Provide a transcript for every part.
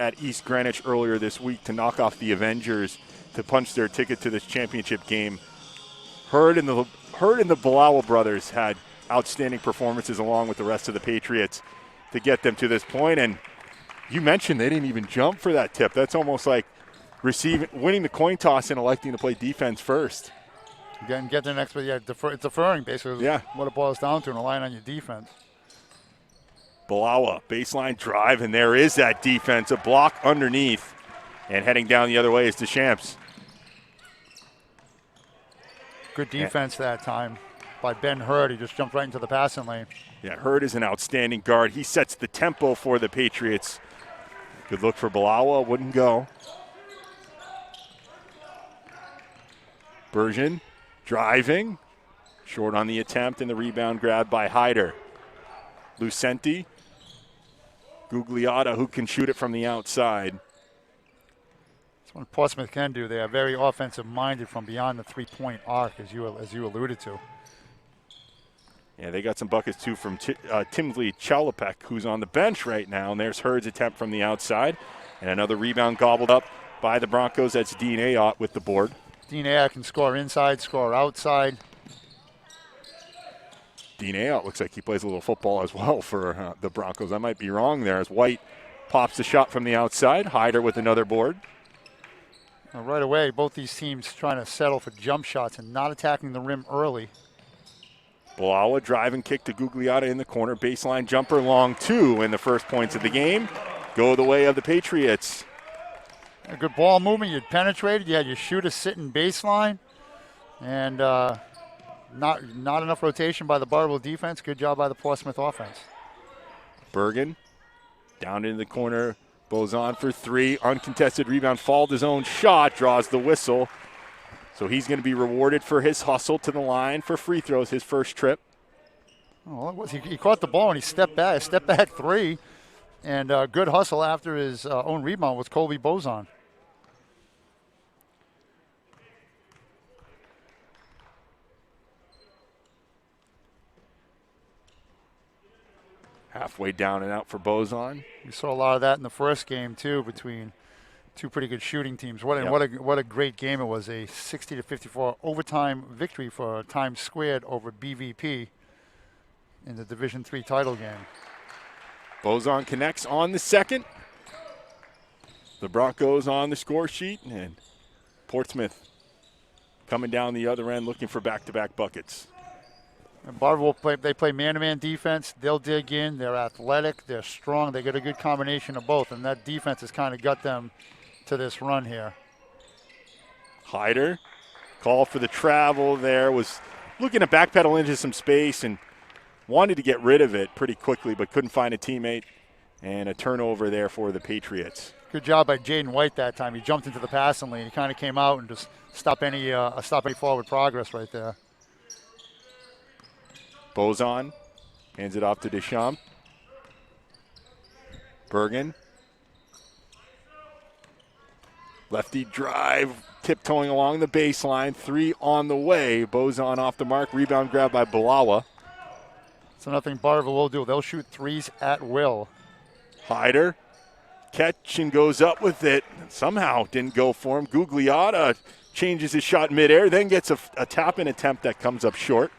at East Greenwich earlier this week to knock off the Avengers to punch their ticket to this championship game. Hurd and the Balawa brothers had outstanding performances along with the rest of the Patriots to get them to this point. And you mentioned they didn't even jump for that tip. That's almost like winning the coin toss and electing to play defense first. Again, get the next, yeah, deferring basically. Yeah. What it boils down to, and relying on your defense. Balawa, baseline drive, and there is that defense. A block underneath, and heading down the other way is Deschamps. Good defense that time by Ben Hurd. He just jumped right into the passing lane. Yeah, Hurd is an outstanding guard. He sets the tempo for the Patriots. Good look for Balawa, wouldn't go. Bergen driving, short on the attempt, and the rebound grab by Hyder. Lucenti, Gugliotta, who can shoot it from the outside. That's what Portsmouth can do. They are very offensive-minded from beyond the three-point arc, as you alluded to. Yeah, they got some buckets, too, from Timsley Chalopek, who's on the bench right now. And there's Hurd's attempt from the outside. And another rebound gobbled up by the Broncos. That's Dean Ayotte with the board. Dean Ayotte can score inside, score outside. Dean Ayotte looks like he plays a little football as well for the Broncos. I might be wrong there as White pops the shot from the outside. Hyder with another board. Right away, both these teams trying to settle for jump shots and not attacking the rim early. Balawa driving kick to Gugliotta in the corner. Baseline jumper long two, and the first points of the game go the way of the Patriots. A good ball movement. You penetrated. You had your shooter sitting baseline. And not enough rotation by the Burrillville defense. Good job by the Portsmouth offense. Bergen down into the corner. Bozon for three. Uncontested rebound. Fouled his own shot. Draws the whistle. So he's going to be rewarded for his hustle to the line for free throws, his first trip. Oh, it was. He caught the ball and he stepped back. A step back three. And good hustle after his own rebound was Colby Bozon. Halfway down and out for Bozon. We saw a lot of that in the first game, too, between two pretty good shooting teams. What a great game it was. A 60-54 overtime victory for Times Squared over BVP in the Division III title game. Bozon connects on the second. The Broncos on the score sheet, and Portsmouth coming down the other end looking for back-to-back buckets. And Burrillville they play man-to-man defense. They'll dig in. They're athletic. They're strong. They get a good combination of both, and that defense has kind of got them to this run here. Hyder, call for the travel there, was looking to backpedal into some space and wanted to get rid of it pretty quickly, but couldn't find a teammate, and a turnover there for the Patriots. Good job by Jaden White that time. He jumped into the passing lane. He kind of came out and just stopped any forward progress right there. Bozon hands it off to Deschamps. Bergen. Lefty drive, tiptoeing along the baseline. Three on the way. Bozon off the mark. Rebound grab by Balawa. So nothing Burrillville will do. They'll shoot threes at will. Hyder. Catch and goes up with it. Somehow didn't go for him. Gugliotta changes his shot midair, then gets a tap-in attempt that comes up short.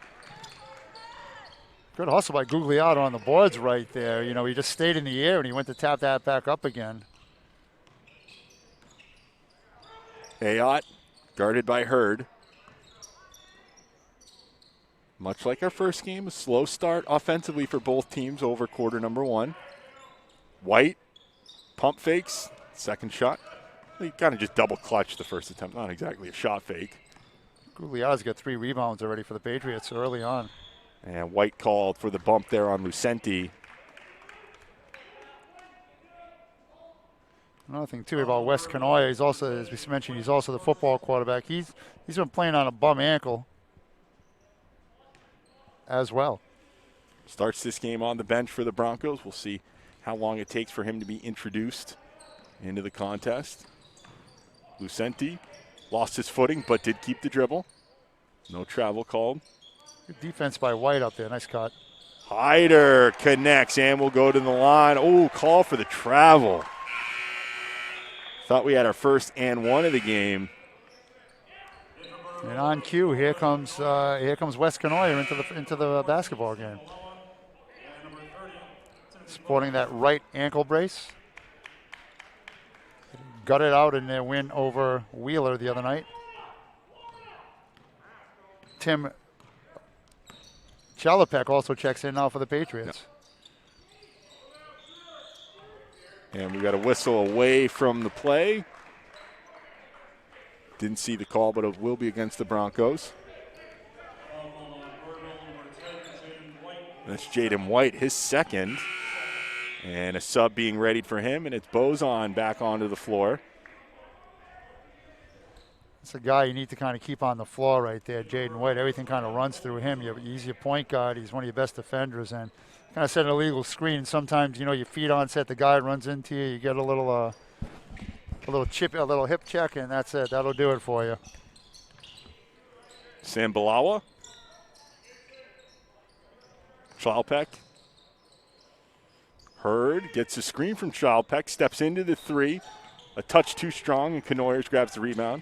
Good hustle by Gugliotta on the boards right there. You know, he just stayed in the air and he went to tap that back up again. Ayotte guarded by Hurd. Much like our first game, a slow start offensively for both teams over quarter number one. White, pump fakes, second shot. He kind of just double clutched the first attempt, not exactly a shot fake. Gugliotta's got 3 rebounds already for the Patriots early on. And White called for the bump there on Lucenti. Another thing, too, about Wes Canoia, he's also, as we mentioned, he's also the football quarterback. He's been playing on a bum ankle as well. Starts this game on the bench for the Broncos. We'll see how long it takes for him to be introduced into the contest. Lucenti lost his footing, but did keep the dribble. No travel called. Good defense by White up there. Nice cut. Hyder connects and will go to the line. Oh, call for the travel. Thought we had our first and one of the game. And on cue, here comes West Canoyer into the basketball game. Sporting that right ankle brace. Got it out in their win over Wheeler the other night. Tim Chalopek also checks in now for the Patriots. And we got a whistle away from the play. Didn't see the call, but it will be against the Broncos. That's Jaden White, his second. And a sub being readied for him, and it's Bozon back onto the floor. It's a guy you need to kind of keep on the floor right there, Jaden White. Everything kind of runs through him. He's your point guard. He's one of your best defenders, and kind of set an illegal screen. Sometimes, your feet on set, the guy runs into you. You get a little hip check, and that's it. That'll do it for you. Sambalawa. Chalpek. Hurd gets a screen from Chalpek, steps into the three. A touch too strong, and Canoyers grabs the rebound.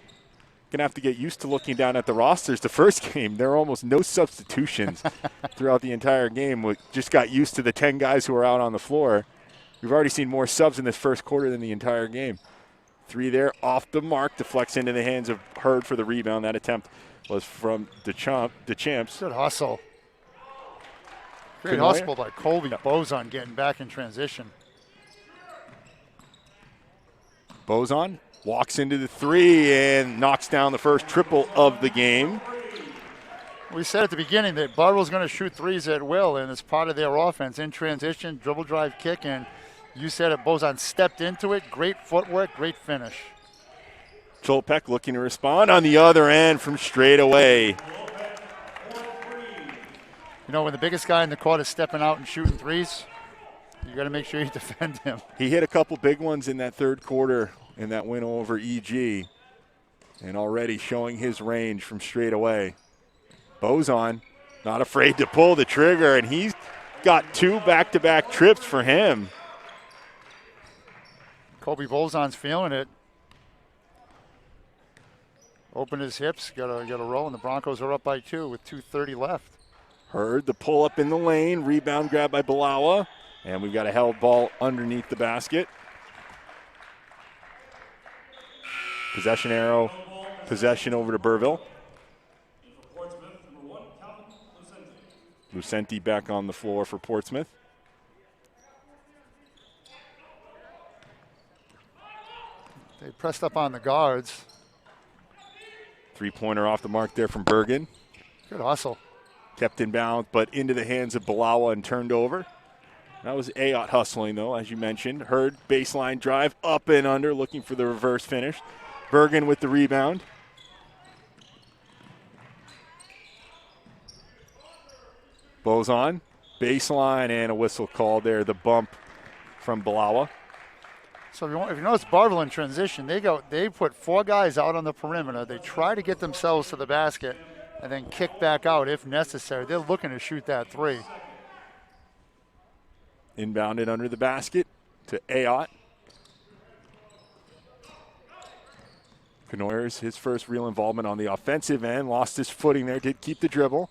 Going to have to get used to looking down at the rosters. The first game, there were almost no substitutions throughout the entire game. We just got used to the 10 guys who were out on the floor. We've already seen more subs in this first quarter than the entire game. Three there, off the mark, deflects into the hands of Hurd for the rebound. That attempt was from DeChamps. Good hustle. Great hustle by Colby Bozon getting back in transition. Bozon walks into the three and knocks down the first triple of the game. We said at the beginning that Burrillville's going to shoot threes at will, and it's part of their offense. In transition, dribble drive kick, and you said it, Bozon stepped into it. Great footwork, great finish. Chalpek looking to respond on the other end from straight away. When the biggest guy in the court is stepping out and shooting threes, you got to make sure you defend him. He hit a couple big ones in that third quarter in that win over EG, and already showing his range from straight away. Bozon not afraid to pull the trigger, and he's got two back-to-back trips for him. Colby Bozon's feeling it. Open his hips, got a roll, and the Broncos are up by 2 with 2:30 left. Hurd the pull up in the lane, rebound grab by Balawa, and we've got a held ball underneath the basket. Possession arrow, possession over to Burrillville. Lucenti back on the floor for Portsmouth. They pressed up on the guards. Three-pointer off the mark there from Bergen. Good hustle. Kept in bounds, but into the hands of Balawa and turned over. That was Ayotte hustling, though, as you mentioned. Hurd baseline drive, up and under, looking for the reverse finish. Bergen with the rebound. Bozon, baseline, and a whistle called there. The bump from Balawa. So if you notice Burrillville in transition, they put 4 guys out on the perimeter. They try to get themselves to the basket and then kick back out if necessary. They're looking to shoot that three. Inbounded under the basket to Ayotte. Canoyers, his first real involvement on the offensive end, lost his footing there, did keep the dribble.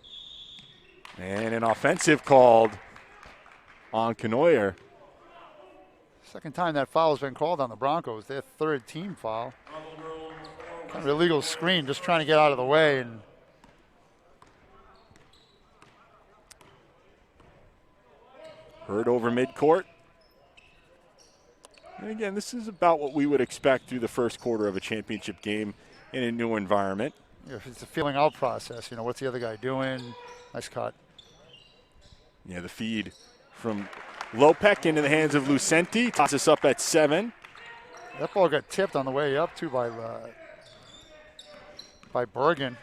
And an offensive called on Canoyer. Second time that foul has been called on the Broncos, their third team foul. Kind of illegal screen, just trying to get out of the way. And Hurd over midcourt. And again, this is about what we would expect through the first quarter of a championship game in a new environment. It's a feeling out process. What's the other guy doing? Nice cut. Yeah, the feed from Lopek into the hands of Lucenti. Tosses us up at 7. That ball got tipped on the way up, too, by Bergen.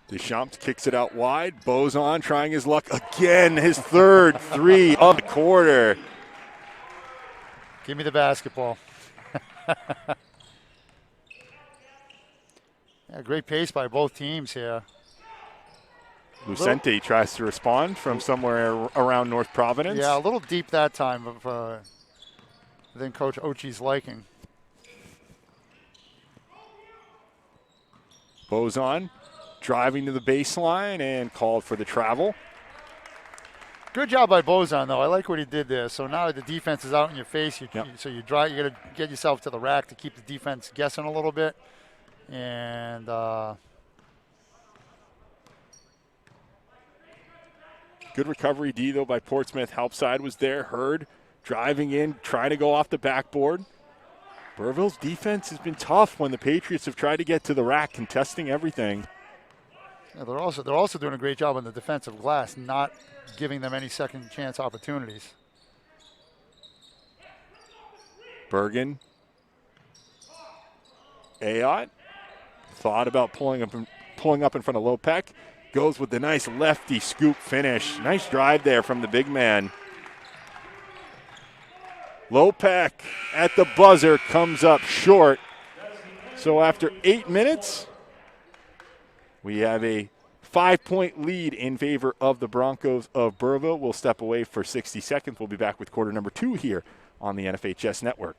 Deschamps kicks it out wide. Bozon trying his luck again. His third three of the quarter. Give me the basketball. Yeah, great pace by both teams here. Lucente tries to respond from somewhere around North Providence. Yeah, a little deep that time than Coach Ochi's liking. Bozon driving to the baseline and called for the travel. Good job by Bozon, though. I like what he did there. So now that the defense is out in your face, you got to get yourself to the rack to keep the defense guessing a little bit. And good recovery D, though, by Portsmouth. Help side was there. Hurd driving in, trying to go off the backboard. Burrillville's defense has been tough when the Patriots have tried to get to the rack, contesting everything. Yeah, they're also doing a great job on the defensive glass, not giving them any second chance opportunities. Bergen. Ayotte thought about pulling up in front of Lopek. Goes with the nice lefty scoop finish. Nice drive there from the big man. Lopek at the buzzer comes up short. So after 8 minutes, we have a 5-point lead in favor of the Broncos of Burrillville. We'll step away for 60 seconds. We'll be back with quarter number 2 here on the NFHS Network.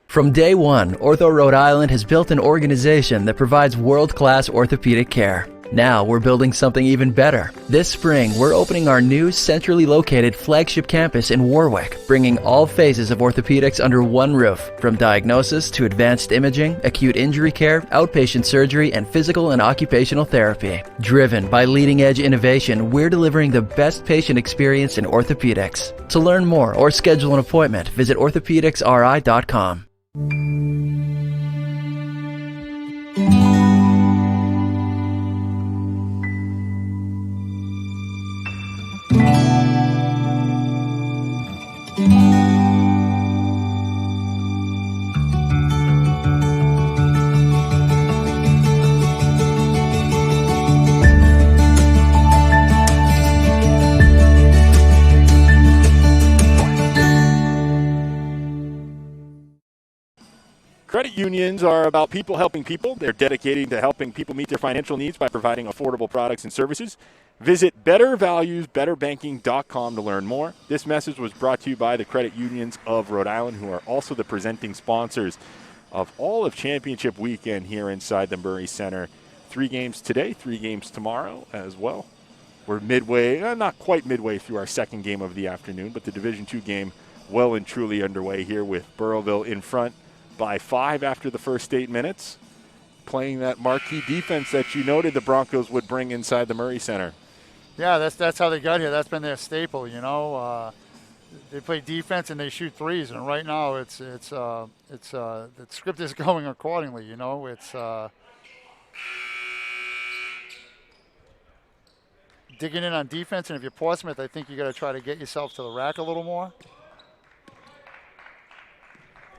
From day one, Ortho Rhode Island has built an organization that provides world-class orthopedic care. Now we're building something even better. This spring, we're opening our new centrally located flagship campus in Warwick, bringing all phases of orthopedics under one roof, from diagnosis to advanced imaging, acute injury care, outpatient surgery, and physical and occupational therapy. Driven by leading-edge innovation, we're delivering the best patient experience in orthopedics. To learn more or schedule an appointment, visit orthopedicsri.com. Credit unions are about people helping people. They're dedicated to helping people meet their financial needs by providing affordable products and services. Visit bettervaluesbetterbanking.com to learn more. This message was brought to you by the Credit Unions of Rhode Island, who are also the presenting sponsors of all of Championship Weekend here inside the Murray Center. 3 games today, 3 games tomorrow as well. We're midway, not quite midway through our second game of the afternoon, but the Division II game well and truly underway here with Burrillville in front by 5 after the first 8 minutes, playing that marquee defense that you noted the Broncos would bring inside the Murray Center. Yeah, that's how they got here. That's been their staple, you know. They play defense and they shoot threes, and right now the script is going accordingly, you know. It's digging in on defense, and if you're Portsmouth, I think you got to try to get yourself to the rack a little more.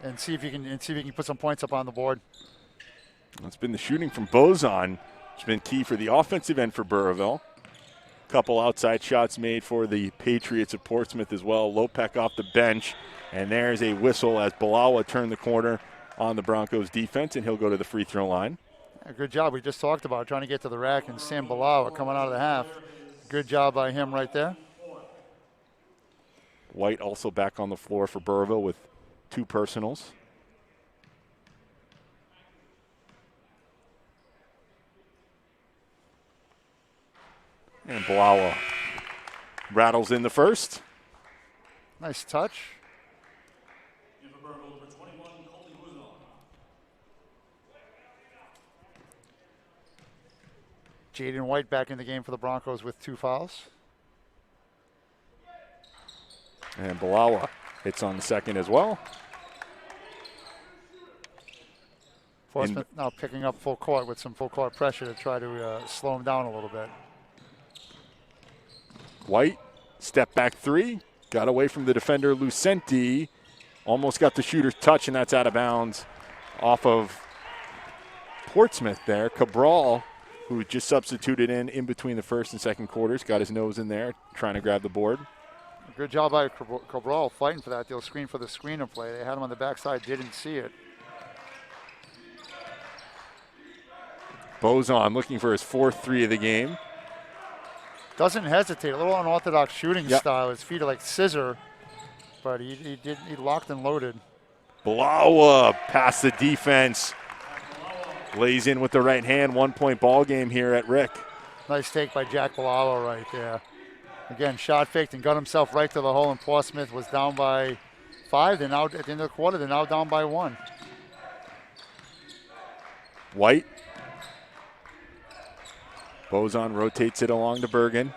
And see if you can put some points up on the board. It's been the shooting from Bozon. It's been key for the offensive end for Burrillville. Couple outside shots made for the Patriots of Portsmouth as well. Lopek off the bench, and there's a whistle as Balawa turned the corner on the Broncos defense, and he'll go to the free throw line. Yeah, good job. We just talked about trying to get to the rack, and Sam Balawa coming out of the half. Good job by him right there. White also back on the floor for Burrillville with 2 personals. And Balawa rattles in the first. Nice touch. Jaden White back in the game for the Broncos with 2 fouls. And Balawa hits on the second as well. Portsmouth now picking up full court with some full court pressure to try to slow him down a little bit. White, step back 3, got away from the defender Lucente, almost got the shooter's touch, and that's out of bounds off of Portsmouth there. Cabral, who just substituted in between the first and second quarters, got his nose in there trying to grab the board. Good job by Cabral fighting for that. They'll screen for the screener play. They had him on the backside, didn't see it. Bozon looking for his 4th 3 of the game. Doesn't hesitate. A little unorthodox shooting Yep. style. His feet are like scissor, but he locked and loaded. Balawa past the defense. Lays in with the right hand. 1-point ball game here at Rick. Nice take by Jack Balawa right there. Again, shot faked and got himself right to the hole, and Portsmouth was down by 5. They're now, at the end of the quarter, they're now down by 1. White. Bozon rotates it along to Bergen.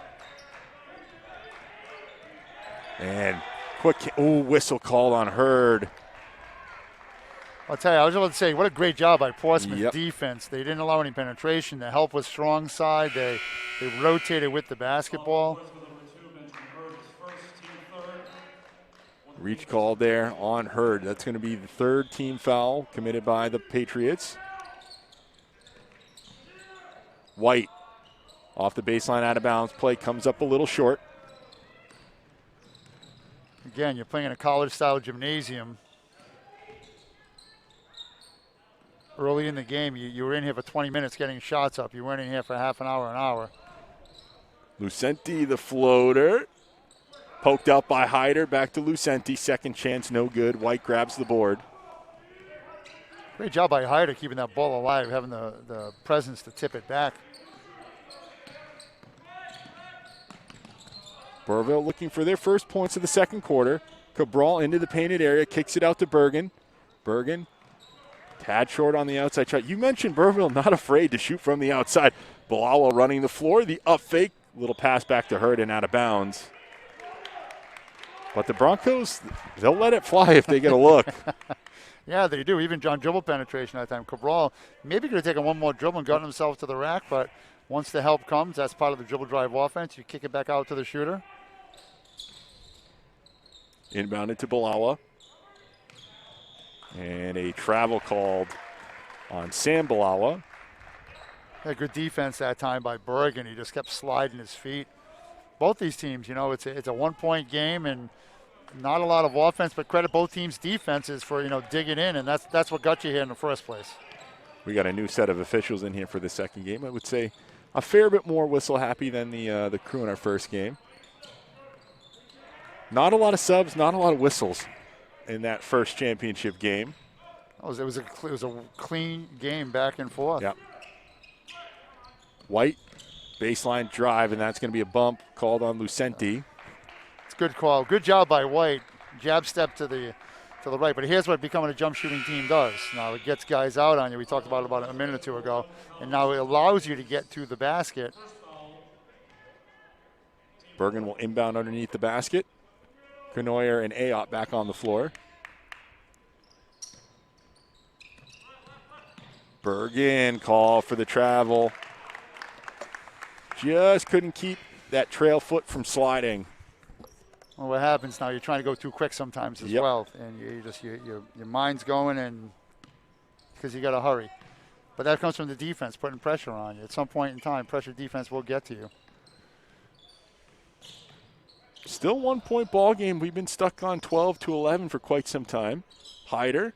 And quick, whistle called on Hurd. I'll tell you, I was about to say, what a great job by Portsmouth Yep. defense. They didn't allow any penetration. The help was strong side. They rotated with the basketball. Reach call there on Hurd. That's going to be the 3rd team foul committed by the Patriots. White off the baseline, out of bounds. Play comes up a little short. Again, you're playing in a college-style gymnasium. Early in the game, you were in here for 20 minutes getting shots up. You weren't in here for half an hour. Lucenti, the floater. Poked out by Hyder. Back to Lucenti. Second chance, no good. White grabs the board. Great job by Hyder keeping that ball alive, having the presence to tip it back. Burrillville looking for their first points of the second quarter. Cabral into the painted area, kicks it out to Bergen. Bergen, tad short on the outside shot. You mentioned Burrillville not afraid to shoot from the outside. Balawa running the floor, the up fake, little pass back to Hurd and out of bounds. But the Broncos, they'll let it fly if they get a look. Yeah, they do. Even John dribble penetration that time. Cabral maybe could have taken one more dribble and gotten himself to the rack, but once the help comes, that's part of the dribble drive offense. You kick it back out to the shooter. Inbounded to Balawa. And a travel called on Sam Balawa. Yeah, good defense that time by Bergen. He just kept sliding his feet. Both these teams, it's a 1-point game and not a lot of offense, but credit both teams' defenses for, digging in, and that's what got you here in the first place. We got a new set of officials in here for the second game. I would say a fair bit more whistle happy than the crew in our first game. Not a lot of subs, not a lot of whistles in that first championship game. It was a clean game back and forth. Yep. White, baseline drive, and that's going to be a bump called on Lucenti. It's a good call. Good job by White. Jab step to the right. But here's what becoming a jump shooting team does. Now it gets guys out on you. We talked about it about a minute or two ago. And now it allows you to get to the basket. Bergen will inbound underneath the basket. Kanoyer and Ayotte back on the floor. Bergen call for the travel. Just couldn't keep that trail foot from sliding. Well, what happens now? You're trying to go too quick sometimes as Yep. well, and your mind's going, and because you got to hurry. But that comes from the defense putting pressure on you. At some point in time, pressure defense will get to you. Still 1-point ball game. We've been stuck on 12-11 for quite some time. Hyder,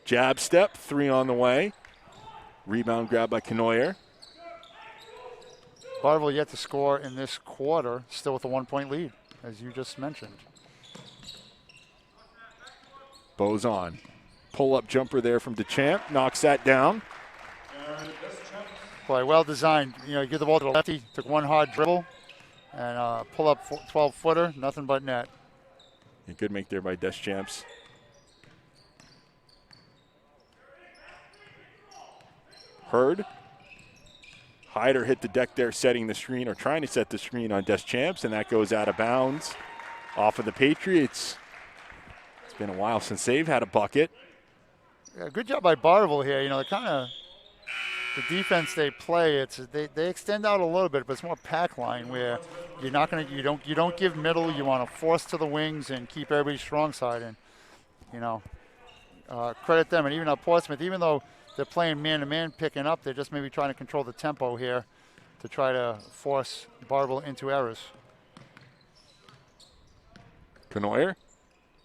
jab step, 3 on the way. Rebound grab by Kanoyer. Burrillville yet to score in this quarter, still with a 1-point lead, as you just mentioned. Bozon, pull-up jumper there from DeChamp, knocks that down. Boy, well designed. Give the ball to the lefty, took one hard dribble, and pull up 12-footer, nothing but net. A good make there by Deschamps. Hurd. Hyder hit the deck there, setting the screen, or trying to set the screen on Deschamps, and that goes out of bounds off of the Patriots. It's been a while since they've had a bucket. Yeah, good job by Burrillville here. The defense they play, they extend out a little bit, but it's more pack line where you don't give middle. You want to force to the wings and keep everybody strong side. And credit them. And even Portsmouth, even though they're playing man-to-man picking up, they're just maybe trying to control the tempo here to try to force Burrillville into errors. Kanoyer,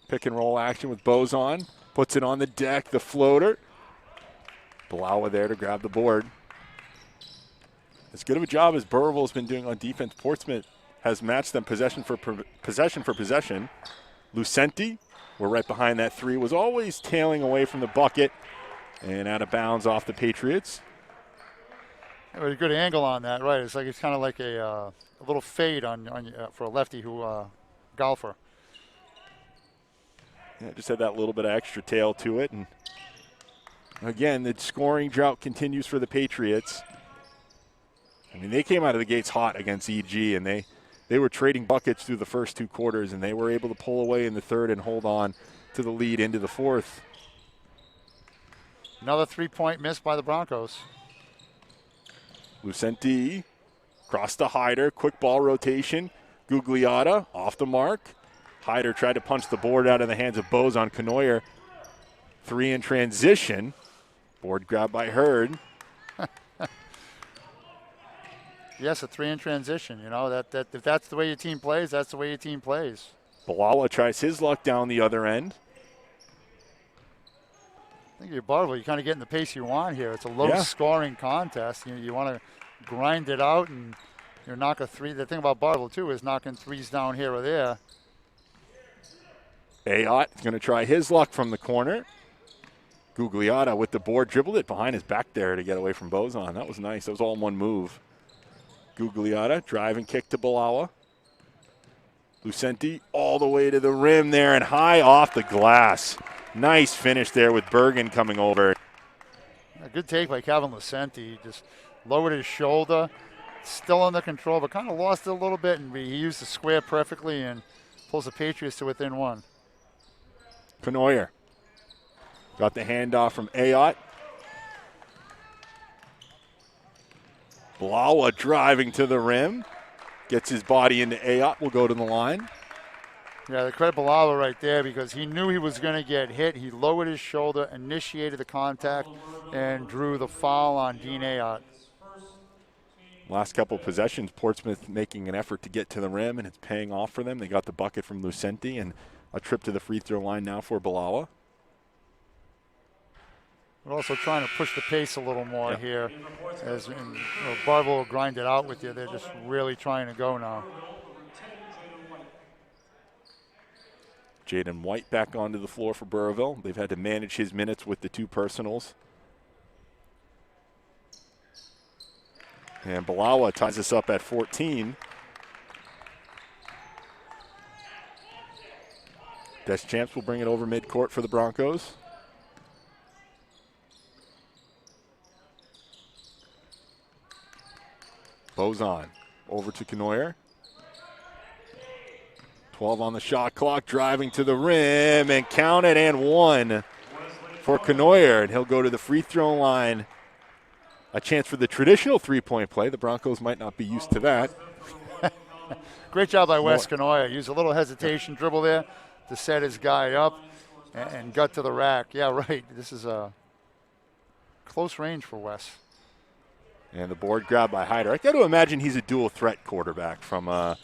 pick and roll action with Bozon, puts it on the deck, the floater. Balawa there to grab the board. As good of a job as Burrillville's been doing on defense, Portsmouth has matched them possession for possession. Lucenti, we're right behind that three, was always tailing away from the bucket and out of bounds off the Patriots. A good angle on that, right? It's kind of like a little fade for a lefty who golfer. Yeah, just had that little bit of extra tail to it. And again, the scoring drought continues for the Patriots. I mean, they came out of the gates hot against EG, and they were trading buckets through the first 2 quarters, and they were able to pull away in the third and hold on to the lead into the fourth. Another 3-point miss by the Broncos. Lucenti, cross to Hyder, quick ball rotation. Gugliotta off the mark. Hyder tried to punch the board out of the hands of Bose on Canoyer. 3 in transition. Board grab by Hurd. Yes, a 3 in transition. You know, that if that's the way your team plays, that's the way your team plays. Bilala tries his luck down the other end. I think you're Burrillville. You kind of getting the pace you want here. It's a low-scoring contest. You want to grind it out and knock a 3. The thing about Burrillville, too, is knocking 3s down here or there. Ayotte is going to try his luck from the corner. Gugliotta with the board, dribbled it behind his back there to get away from Bozon. That was nice. That was all in one move. Gugliotta, drive and kick to Bilala. Lucenti all the way to the rim there and high off the glass. Nice finish there with Bergen coming over. A good take by Calvin Lucenti. He just lowered his shoulder, still under control, but kind of lost it a little bit, and he used the square perfectly and pulls the Patriots to within 1. Canoyer got the handoff from Ayotte. Blawa driving to the rim. Gets his body into Ayotte. Will go to the line. Yeah, the credit Bilala right there because he knew he was going to get hit. He lowered his shoulder, initiated the contact, and drew the foul on Dean Ayotte. Last couple of possessions, Portsmouth making an effort to get to the rim, and it's paying off for them. They got the bucket from Lucenti and a trip to the free throw line now for Bilala. We're also trying to push the pace a little more here. As Burrillville will grind it out with you. They're just really trying to go now. Jaden White back onto the floor for Burrillville. They've had to manage his minutes with the 2 personals. And Bilala ties us up at 14. Deschamps will bring it over midcourt for the Broncos. Bozon over to Canoyer. 12 on the shot clock, driving to the rim, and count it, and 1 for Canoyer. And he'll go to the free throw line. A chance for the traditional 3-point play. The Broncos might not be used to that. Great job by Wes Canoyer. Used a little hesitation dribble there to set his guy up and got to the rack. Yeah, right. This is a close range for Wes. And the board grab by Hyder. I got to imagine he's a dual threat quarterback from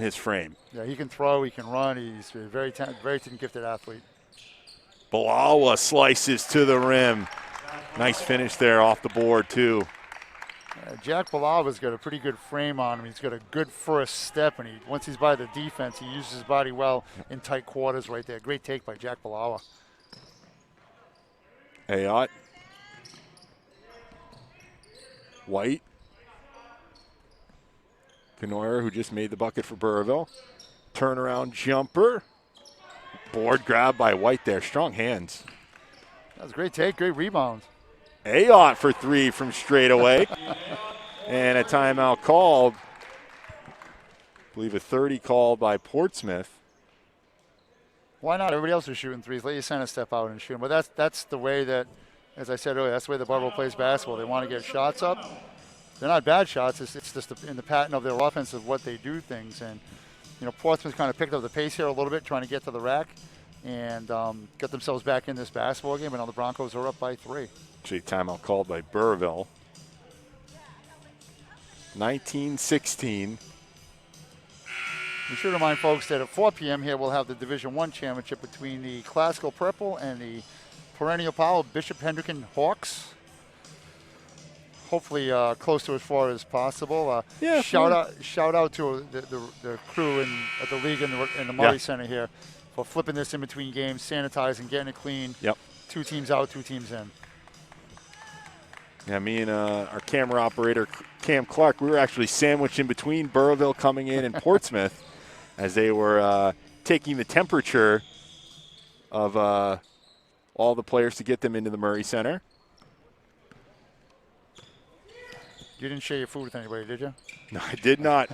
his frame. Yeah, he can throw, he can run. He's a very gifted athlete. Bilala slices to the rim. Nice finish there off the board, too. Jack Bilala's got a pretty good frame on him. He's got a good first step, and once he's by the defense, he uses his body well in tight quarters right there. Great take by Jack Bilala. Ayotte. White. Canoyer, who just made the bucket for Burrillville. Turnaround jumper. Board grab by White there. Strong hands. That was a great take, great rebound. Ayotte for 3 from straight away. And a timeout called. I believe a 30 called by Portsmouth. Why not? Everybody else is shooting 3s. Let your center step out and shoot them. But that's the way that, as I said earlier, that's the way the Burrillville plays basketball. They want to get shots up. They're not bad shots. It's just in the pattern of their offense of what they do things. And, Portsmouth kind of picked up the pace here a little bit, trying to get to the rack and get themselves back in this basketball game. And now the Broncos are up by 3. Actually, timeout called by Burrillville. 19-16. We should remind folks that at 4 p.m. here we'll have the Division I championship between the Classical Purple and the Perennial Power Bishop Hendricken Hawks. hopefully close to as far as possible. Yeah. Shout out to the crew at the league in the Murray Center here for flipping this in between games, sanitizing, getting it clean. Yep. 2 teams out, 2 teams in. Yeah, me and our camera operator, Cam Clark, we were actually sandwiched in between Burrillville coming in and Portsmouth as they were taking the temperature of all the players to get them into the Murray Center. You didn't share your food with anybody, did you? No, I did not.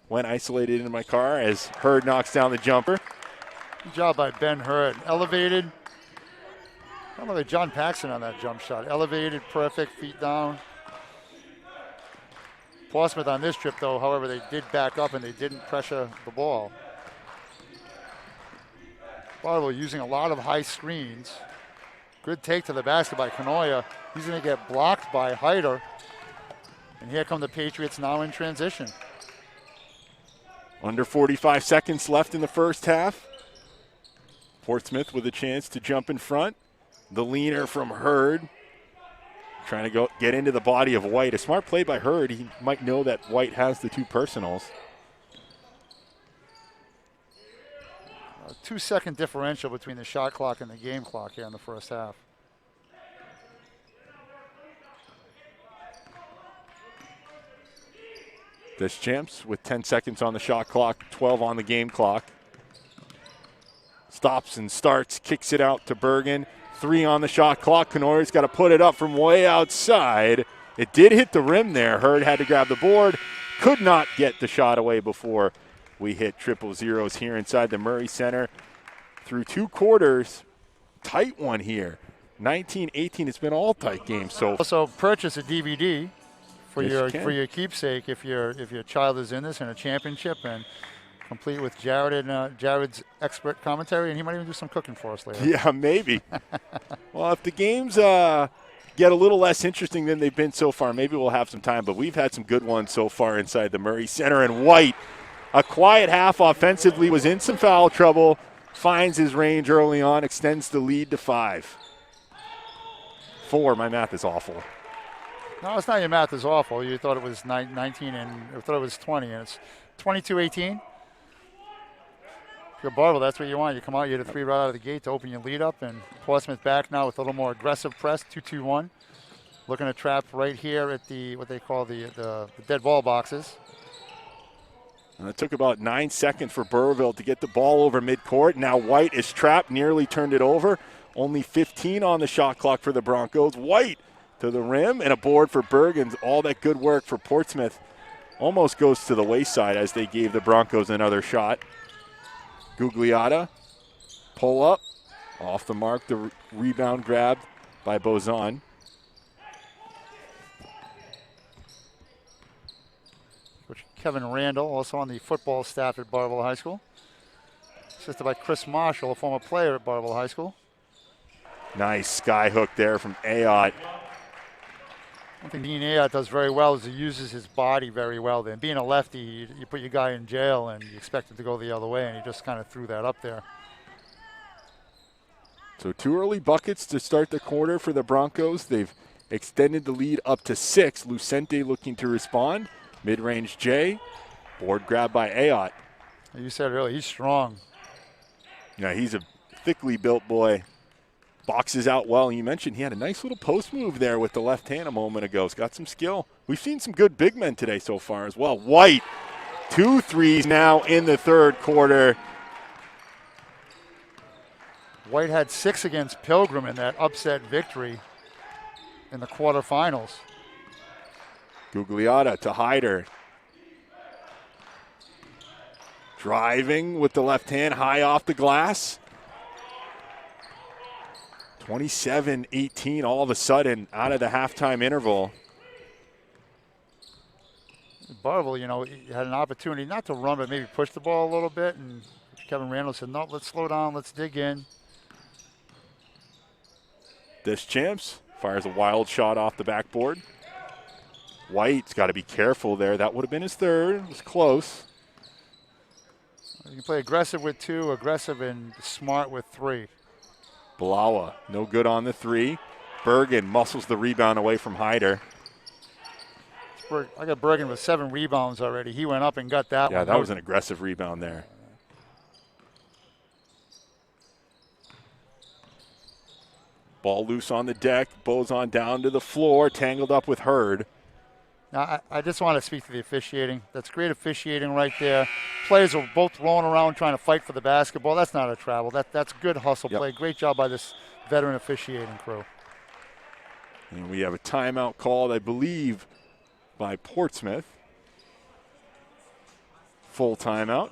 Went isolated in my car as Hurd knocks down the jumper. Good job by Ben Hurd. Elevated. I don't know, like John Paxson on that jump shot. Elevated, perfect, feet down. Portsmouth on this trip, though, however, they did back up and they didn't pressure the ball. Burrillville using a lot of high screens. Good take to the basket by Kanoya. He's going to get blocked by Hyder. And here come the Patriots now in transition. Under 45 seconds left in the first half. Portsmouth with a chance to jump in front. The leaner from Hurd. Trying to get into the body of White. A smart play by Hurd. He might know that White has the 2 personals. A 2-second differential between the shot clock and the game clock here in the first half. Deschamps with 10 seconds on the shot clock, 12 on the game clock. Stops and starts, kicks it out to Bergen. 3 on the shot clock. Kanoya's got to put it up from way outside. It did hit the rim there. Hurd had to grab the board. Could not get the shot away before we hit 000s here inside the Murray Center. Through 2 quarters, tight one here. 19-18, it's been all tight games. So also purchase a DVD for yes, your keepsake if your child is in this in a championship, and complete with Jared's expert commentary, and he might even do some cooking for us later. Yeah, maybe. Well, if the games get a little less interesting than they've been so far, maybe we'll have some time, but we've had some good ones so far inside the Murray Center. And White, a quiet half offensively, was in some foul trouble, finds his range early on, extends the lead to 5. 4, my math is awful. No, it's not your math is awful. You thought it was 19 and I thought it was 20, and it's 22-18. If you're Burrillville, that's what you want. You come out, you hit a 3 right out of the gate to open your lead up, and Portsmouth back now with a little more aggressive press, 2-2-1. Looking to trap right here at the what they call the dead ball boxes. And it took about 9 seconds for Burrillville to get the ball over midcourt. Now White is trapped, nearly turned it over. Only 15 on the shot clock for the Broncos. White to the rim, and a board for Bergen. All that good work for Portsmouth almost goes to the wayside as they gave the Broncos another shot. Gugliotta, pull up, off the mark, the rebound grabbed by Bozan. Coach Kevin Randall, also on the football staff at Burrillville High School. Assisted by Chris Marshall, a former player at Burrillville High School. Nice sky hook there from Ayotte. One thing Dean Ayotte does very well is he uses his body very well. Then being a lefty, you put your guy in jail and you expect him to go the other way, and he just kind of threw that up there. So 2 early buckets to start the quarter for the Broncos. They've extended the lead up to 6. Lucente looking to respond. Mid-range J. Board grab by Ayotte. You said earlier, he's strong. Yeah, he's a thickly built boy. Boxes out well. And you mentioned he had a nice little post move there with the left hand a moment ago. He's got some skill. We've seen some good big men today so far as well. White, 2 threes now in the third quarter. White had 6 against Pilgrim in that upset victory in the quarterfinals. Gugliotta to Hyder. Driving with the left hand high off the glass. 27-18 all of a sudden out of the halftime interval. Burrillville, you know, he had an opportunity not to run, but maybe push the ball a little bit. And Kevin Randall said, no, let's slow down. Let's dig in. Deschamps fires a wild shot off the backboard. White's got to be careful there. That would have been his 3rd. It was close. You can play aggressive with 2, aggressive and smart with 3. Balawa, no good on the 3. Bergen muscles the rebound away from Hyder. got Bergen with 7 rebounds already. He went up and got that one. Yeah, that was an aggressive rebound there. Ball loose on the deck. Bozon down to the floor, tangled up with Hurd. Now, I just want to speak to the officiating. That's great officiating right there. Players are both rolling around trying to fight for the basketball. That's not a travel. That's good hustle play. Great job by this veteran officiating crew. And we have a timeout called, I believe, by Portsmouth. Full timeout.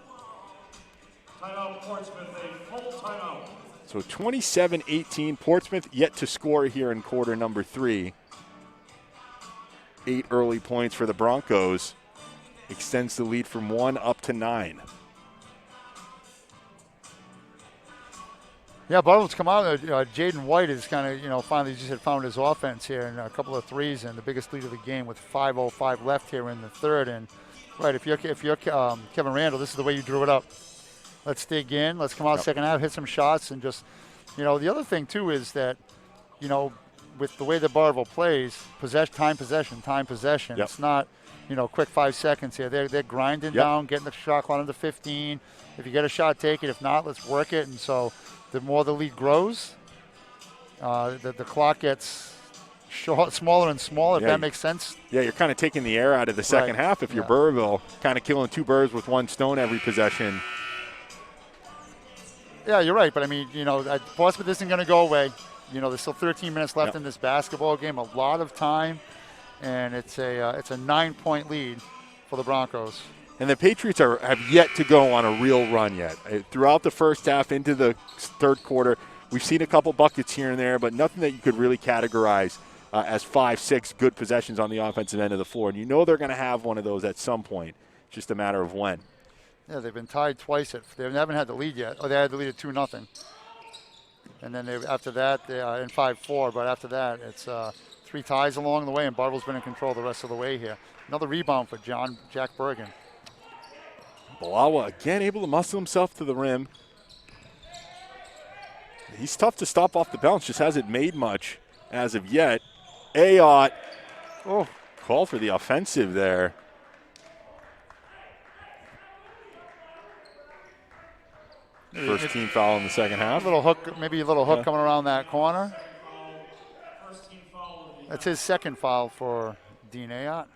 Timeout, Portsmouth, a full timeout. So 27-18, Portsmouth yet to score here in quarter number 3. 8 early points for the Broncos. Extends the lead from 1 up to 9. Yeah, Burrillville's come out. Jaden White is kind of, finally just had found his offense here and a couple of threes and the biggest lead of the game with 5:05 left here in the third. And right, if you're Kevin Randall, this is the way you drew it up. Let's dig in. Let's come out second half, hit some shots, and just, the other thing too is that, with the way that Burrillville plays, time possession. Yep. It's not, quick 5 seconds here. They're grinding down, getting the shot clock under 15. If you get a shot, take it. If not, let's work it. And so the more the lead grows, the clock gets smaller and smaller, if that makes sense. Yeah, you're kind of taking the air out of the second half if you're Burrillville, kind of killing 2 birds with 1 stone every possession. Yeah, you're right. But, Portsmouth isn't going to go away. There's still 13 minutes left in this basketball game, a lot of time, and it's a 9-point lead for the Broncos. And the Patriots have yet to go on a real run yet. Throughout the first half into the third quarter, we've seen a couple buckets here and there, but nothing that you could really categorize as 5-6 good possessions on the offensive end of the floor. And they're going to have one of those at some point. It's just a matter of when. Yeah, they've been tied twice. They haven't had the lead yet. Oh, they had the lead at 2-0. And then after that, they're in 5-4. But after that, it's 3 ties along the way, and Burrillville's been in control the rest of the way here. Another rebound for Jack Bergen. Balawa again able to muscle himself to the rim. He's tough to stop off the bounce, just hasn't made much as of yet. Ayotte, call for the offensive there. First team foul in the second half. Maybe a little hook coming around that corner. That's his second foul for Dean Ayotte.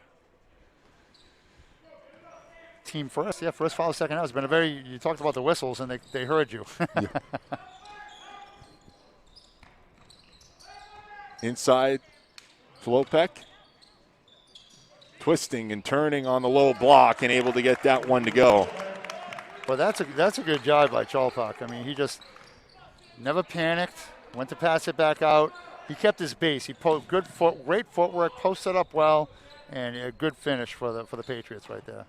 Team first. Yeah, first foul, second half. It's been you talked about the whistles, and they heard you. Inside, Flopek. Twisting and turning on the low block and able to get that one to go. But that's a good job by Chalpak. I mean, he just never panicked, went to pass it back out. He kept his base. He great footwork, posted up well, and a good finish for the Patriots right there.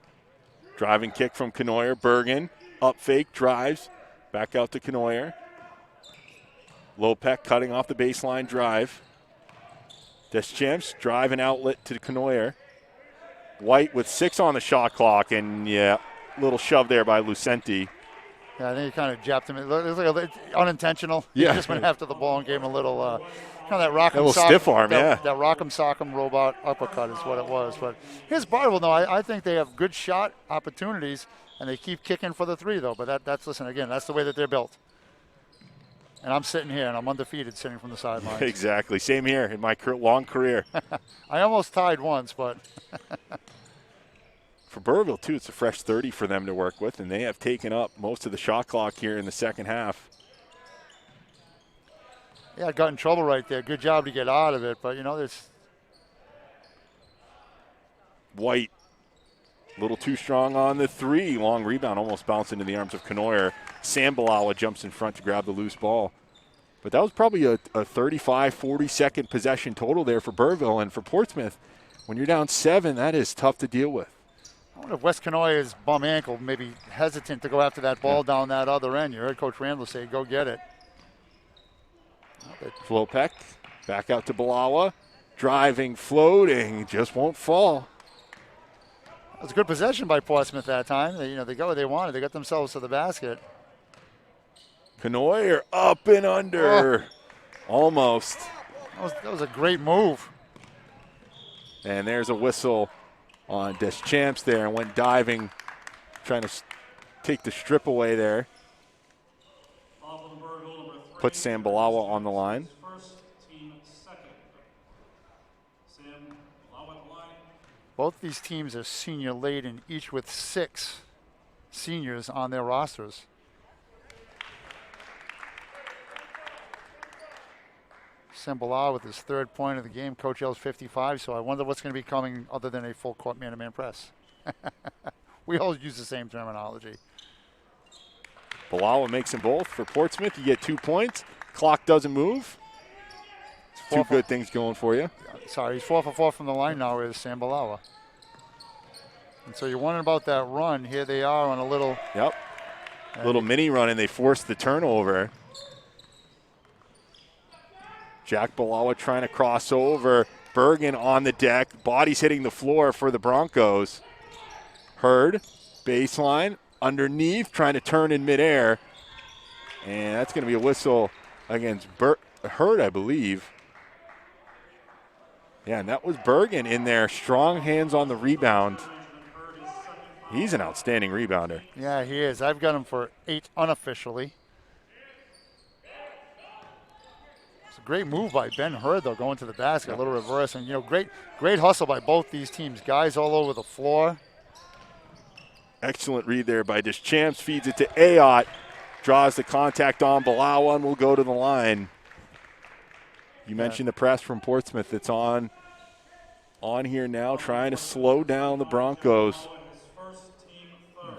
Driving kick from Knoyer. Bergen, up fake, drives, back out to Knoyer. Lopek cutting off the baseline drive. Deschamps, drive and outlet to Knoyer. White with 6 on the shot clock, and little shove there by Lucenti. Yeah, I think he kind of jabbed him. It was like unintentional. Yeah. He just went after the ball and gave him a little, kind of that rock'em little stiff arm, that rock'em sock'em robot uppercut is what it was. But here's Burrillville, though. I think they have good shot opportunities, and they keep kicking for the 3, though. But that's the way that they're built. And I'm sitting here, and I'm undefeated sitting from the sidelines. Exactly. Same here in my long career. I almost tied once, but... For Burrillville, too, it's a fresh 30 for them to work with, and they have taken up most of the shot clock here in the second half. Yeah, got in trouble right there. Good job to get out of it, but, there's... White, a little too strong on the 3. Long rebound, almost bounced into the arms of Knoyer. Sam Balawa jumps in front to grab the loose ball. But that was probably a 35, 40-second possession total there for Burrillville, and for Portsmouth, when you're down 7, that is tough to deal with. I wonder if Wes Knoyer's bum ankle maybe hesitant to go after that ball down that other end. You heard Coach Randall say, go get it. Flopek, back out to Balawa. Driving, floating, just won't fall. It was a good possession by Portsmouth that time. They got what they wanted. They got themselves to the basket. Knoyer up and under. Almost. That was a great move. And there's a whistle on Deschamps there and went diving, trying to take the strip away there. Puts Sam Balawa on the line. Both these teams are senior laden, each with 6 seniors on their rosters. Sam Balawa with his 3rd point of the game. Coach L's 55, so I wonder what's going to be coming other than a full court man-to-man press. We all use the same terminology. Balawa makes them both. For Portsmouth, you get 2 points. Clock doesn't move. Two good things going for you. Sorry, he's 4 for 4 from the line now is Sam Balawa. And so you're wondering about that run. Here they are on a little... Yep. Little mini run, and they forced the turnover. Jack Balawa trying to cross over. Bergen on the deck. Bodies hitting the floor for the Broncos. Hurd, baseline, underneath, trying to turn in midair. And that's going to be a whistle against Hurd, I believe. Yeah, and that was Bergen in there. Strong hands on the rebound. He's an outstanding rebounder. Yeah, he is. I've got him for 8 unofficially. It's a great move by Ben Hurd, though, going to the basket, a little reverse. And, you know, great hustle by both these teams. Guys all over the floor. Excellent read there by Deschamps. Feeds it to Ayotte. Draws the contact on Balawa and will go to the line. You mentioned the press from Portsmouth that's on here now, trying to slow down the Broncos.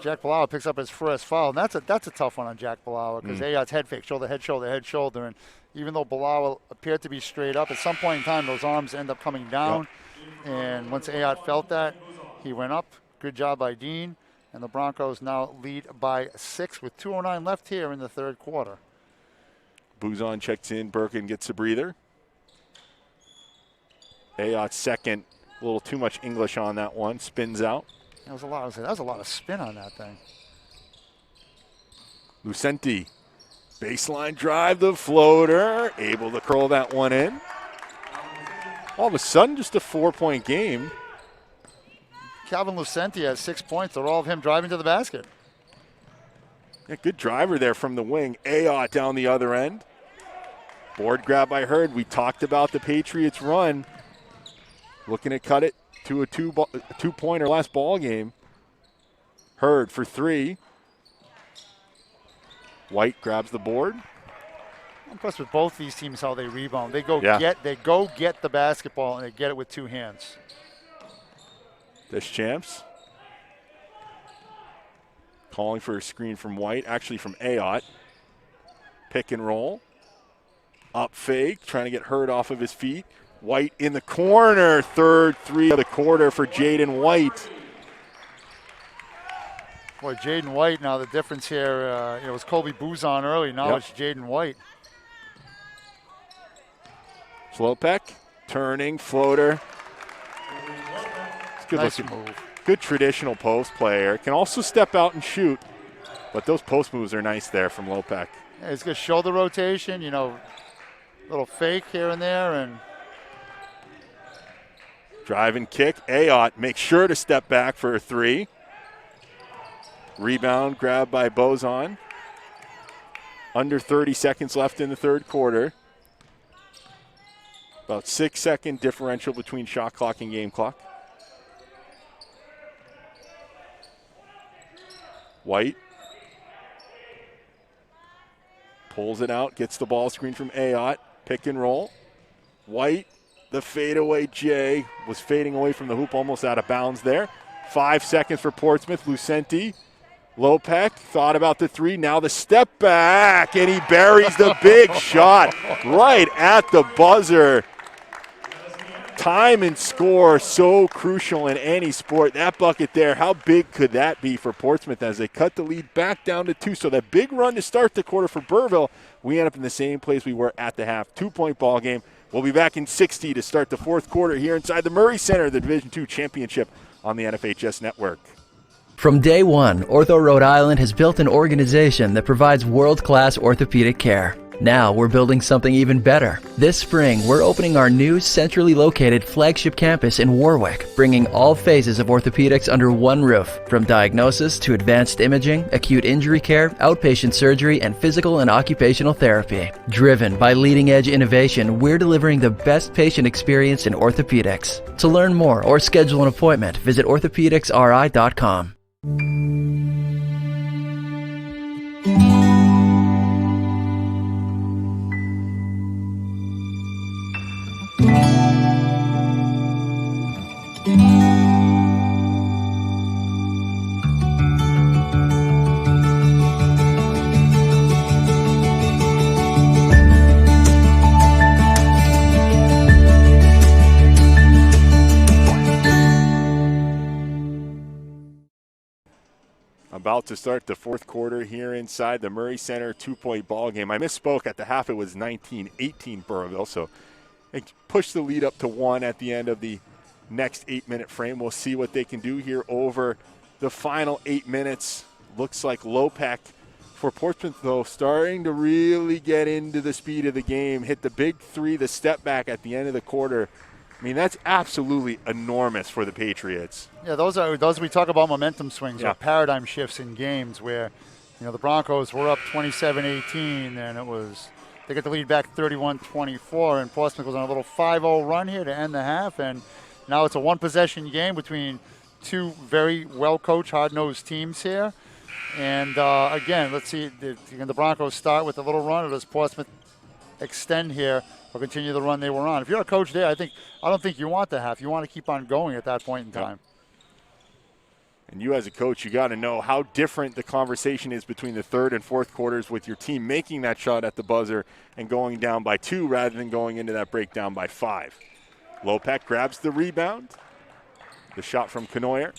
Jack Balawa picks up his first foul, and that's a tough one on Jack Balawa because Ayotte's head fake, shoulder, head, shoulder, head, shoulder, and even though Balawa appeared to be straight up, at some point in time those arms end up coming down, and once Ayotte felt that, he went up. Good job by Dean, and the Broncos now lead by 6 with 2:09 left here in the 3rd quarter. Buzon checks in, Birkin gets a breather. Ayotte's second, a little too much English on that one, spins out. That was a lot of spin on that thing. Lucenti, baseline drive, the floater, able to curl that one in. All of a sudden, just a 4-point game. Calvin Lucenti has 6 points. They're all of him driving to the basket. Yeah, good driver there from the wing. Ayotte down the other end. Board grab by Hurd. We talked about the Patriots' run. Looking to cut it to a 2-point or less ball game. Hurd for 3. White grabs the board. I'm impressed with both these teams how they rebound. They go get the basketball and they get it with 2 hands. Deschamps calling for a screen from White, actually from Ayotte. Pick and roll. Up fake, trying to get Hurd off of his feet. White in the corner, 3rd 3 of the quarter for Jaden White. Boy, Jaden White, now the difference here, it was Colby Buzon early, now it's Jaden White. Slopek, turning, floater. It's good nice looking move. Good traditional post player. Can also step out and shoot, but those post moves are nice there from Lopek. Yeah, he's got shoulder rotation, you know, little fake here and there, and drive and kick. Ayotte makes sure to step back for a 3. Rebound grabbed by Bozon. Under 30 seconds left in the 3rd quarter. About 6-second differential between shot clock and game clock. White pulls it out, gets the ball screen from Ayotte. Pick and roll. White, the fadeaway J, was fading away from the hoop, almost out of bounds there. 5 seconds for Portsmouth. Lucenti, Lopek thought about the 3. Now the step back, and he buries the big shot right at the buzzer. Time and score so crucial in any sport. That bucket there, how big could that be for Portsmouth as they cut the lead back down to 2? So that big run to start the quarter for Burrillville, we end up in the same place we were at the half. 2-point ball game. We'll be back in 60 to start the 4th quarter here inside the Murray Center, the Division II Championship on the NFHS Network. From day one, Ortho Rhode Island has built an organization that provides world-class orthopedic care. Now we're building something even better. This spring, we're opening our new centrally located flagship campus in Warwick, bringing all phases of orthopedics under one roof, from diagnosis to advanced imaging, acute injury care, outpatient surgery, and physical and occupational therapy. Driven by leading-edge innovation, we're delivering the best patient experience in orthopedics. To learn more or schedule an appointment, visit orthopedicsri.com. About to start the fourth quarter here inside the Murray Center 2-point ball game. I misspoke. At the half, it was 19-18 Burrillville, so they pushed the lead up to 1 at the end of the next 8-minute frame. We'll see what they can do here over the final 8 minutes. Looks like Lopek for Portsmouth, though, starting to really get into the speed of the game. Hit the big three, the step back at the end of the quarter. I mean, that's absolutely enormous for the Patriots. Yeah, those we talk about momentum swings or paradigm shifts in games where, the Broncos were up 27-18 and they got the lead back 31-24, and Portsmouth was on a little 5-0 run here to end the half, and now it's a one-possession game between two very well-coached, hard-nosed teams here. And again, let's see, can the Broncos start with a little run, or does Portsmouth extend here or continue the run they were on? If you're a coach there, I don't think you want the half. You want to keep on going at that point in time. And you as a coach, you got to know how different the conversation is between the third and fourth quarters with your team making that shot at the buzzer and going down by 2 rather than going into that breakdown by 5. Lopek grabs the rebound. The shot from Canoyer.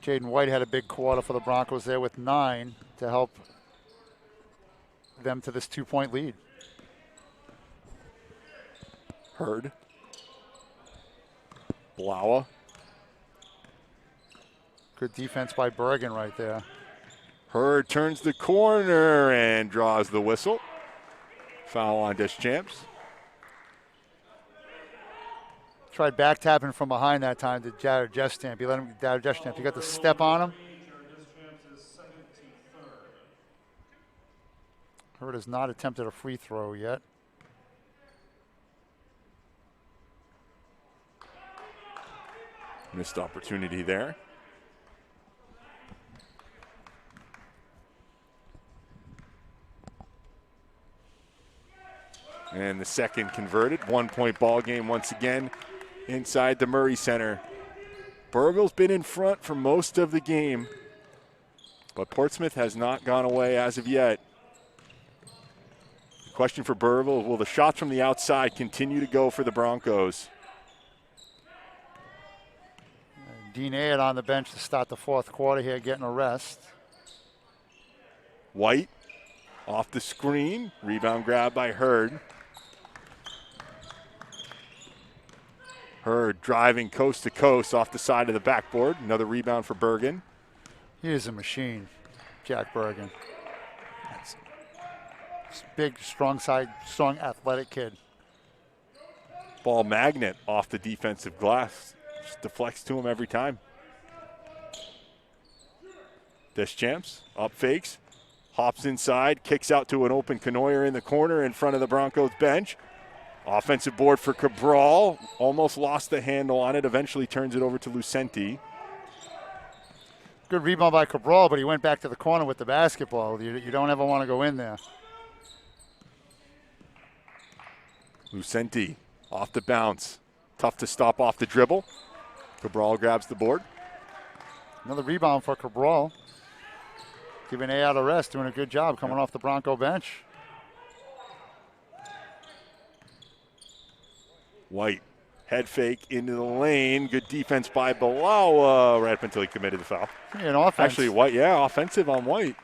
Jaden White had a big quarter for the Broncos there with 9 to help them to this 2-point lead. Hurd. Blaua. Good defense by Bergen right there. Hurd turns the corner and draws the whistle. Foul on Deschamps. Tried back tapping from behind that time to Jared Jestamp. He let him, Jared Jestamp. You got the step on him. Hurd has not attempted a free throw yet. Missed opportunity there. And the second converted. 1-point ball game once again inside the Murray Center. Burrillville's been in front for most of the game, but Portsmouth has not gone away as of yet. The question for Burrillville, will the shots from the outside continue to go for the Broncos? Dean Ayd on the bench to start the fourth quarter here, getting a rest. White off the screen. Rebound grab by Hurd. Hurd driving coast to coast off the side of the backboard. Another rebound for Bergen. He is a machine, Jack Bergen. Big, strong athletic kid. Ball magnet off the defensive glass. Just deflects to him every time. Deschamps up fakes. Hops inside, kicks out to an open Canoyer in the corner in front of the Broncos bench. Offensive board for Cabral. Almost lost the handle on it. Eventually turns it over to Lucenti. Good rebound by Cabral, but he went back to the corner with the basketball. You don't ever want to go in there. Lucenti off the bounce. Tough to stop off the dribble. Cabral grabs the board. Another rebound for Cabral. Giving A out a rest, doing a good job coming off the Bronco bench. White, head fake into the lane. Good defense by Blaua right up until he committed the foul. Yeah, an offense. Actually, White, offensive on White.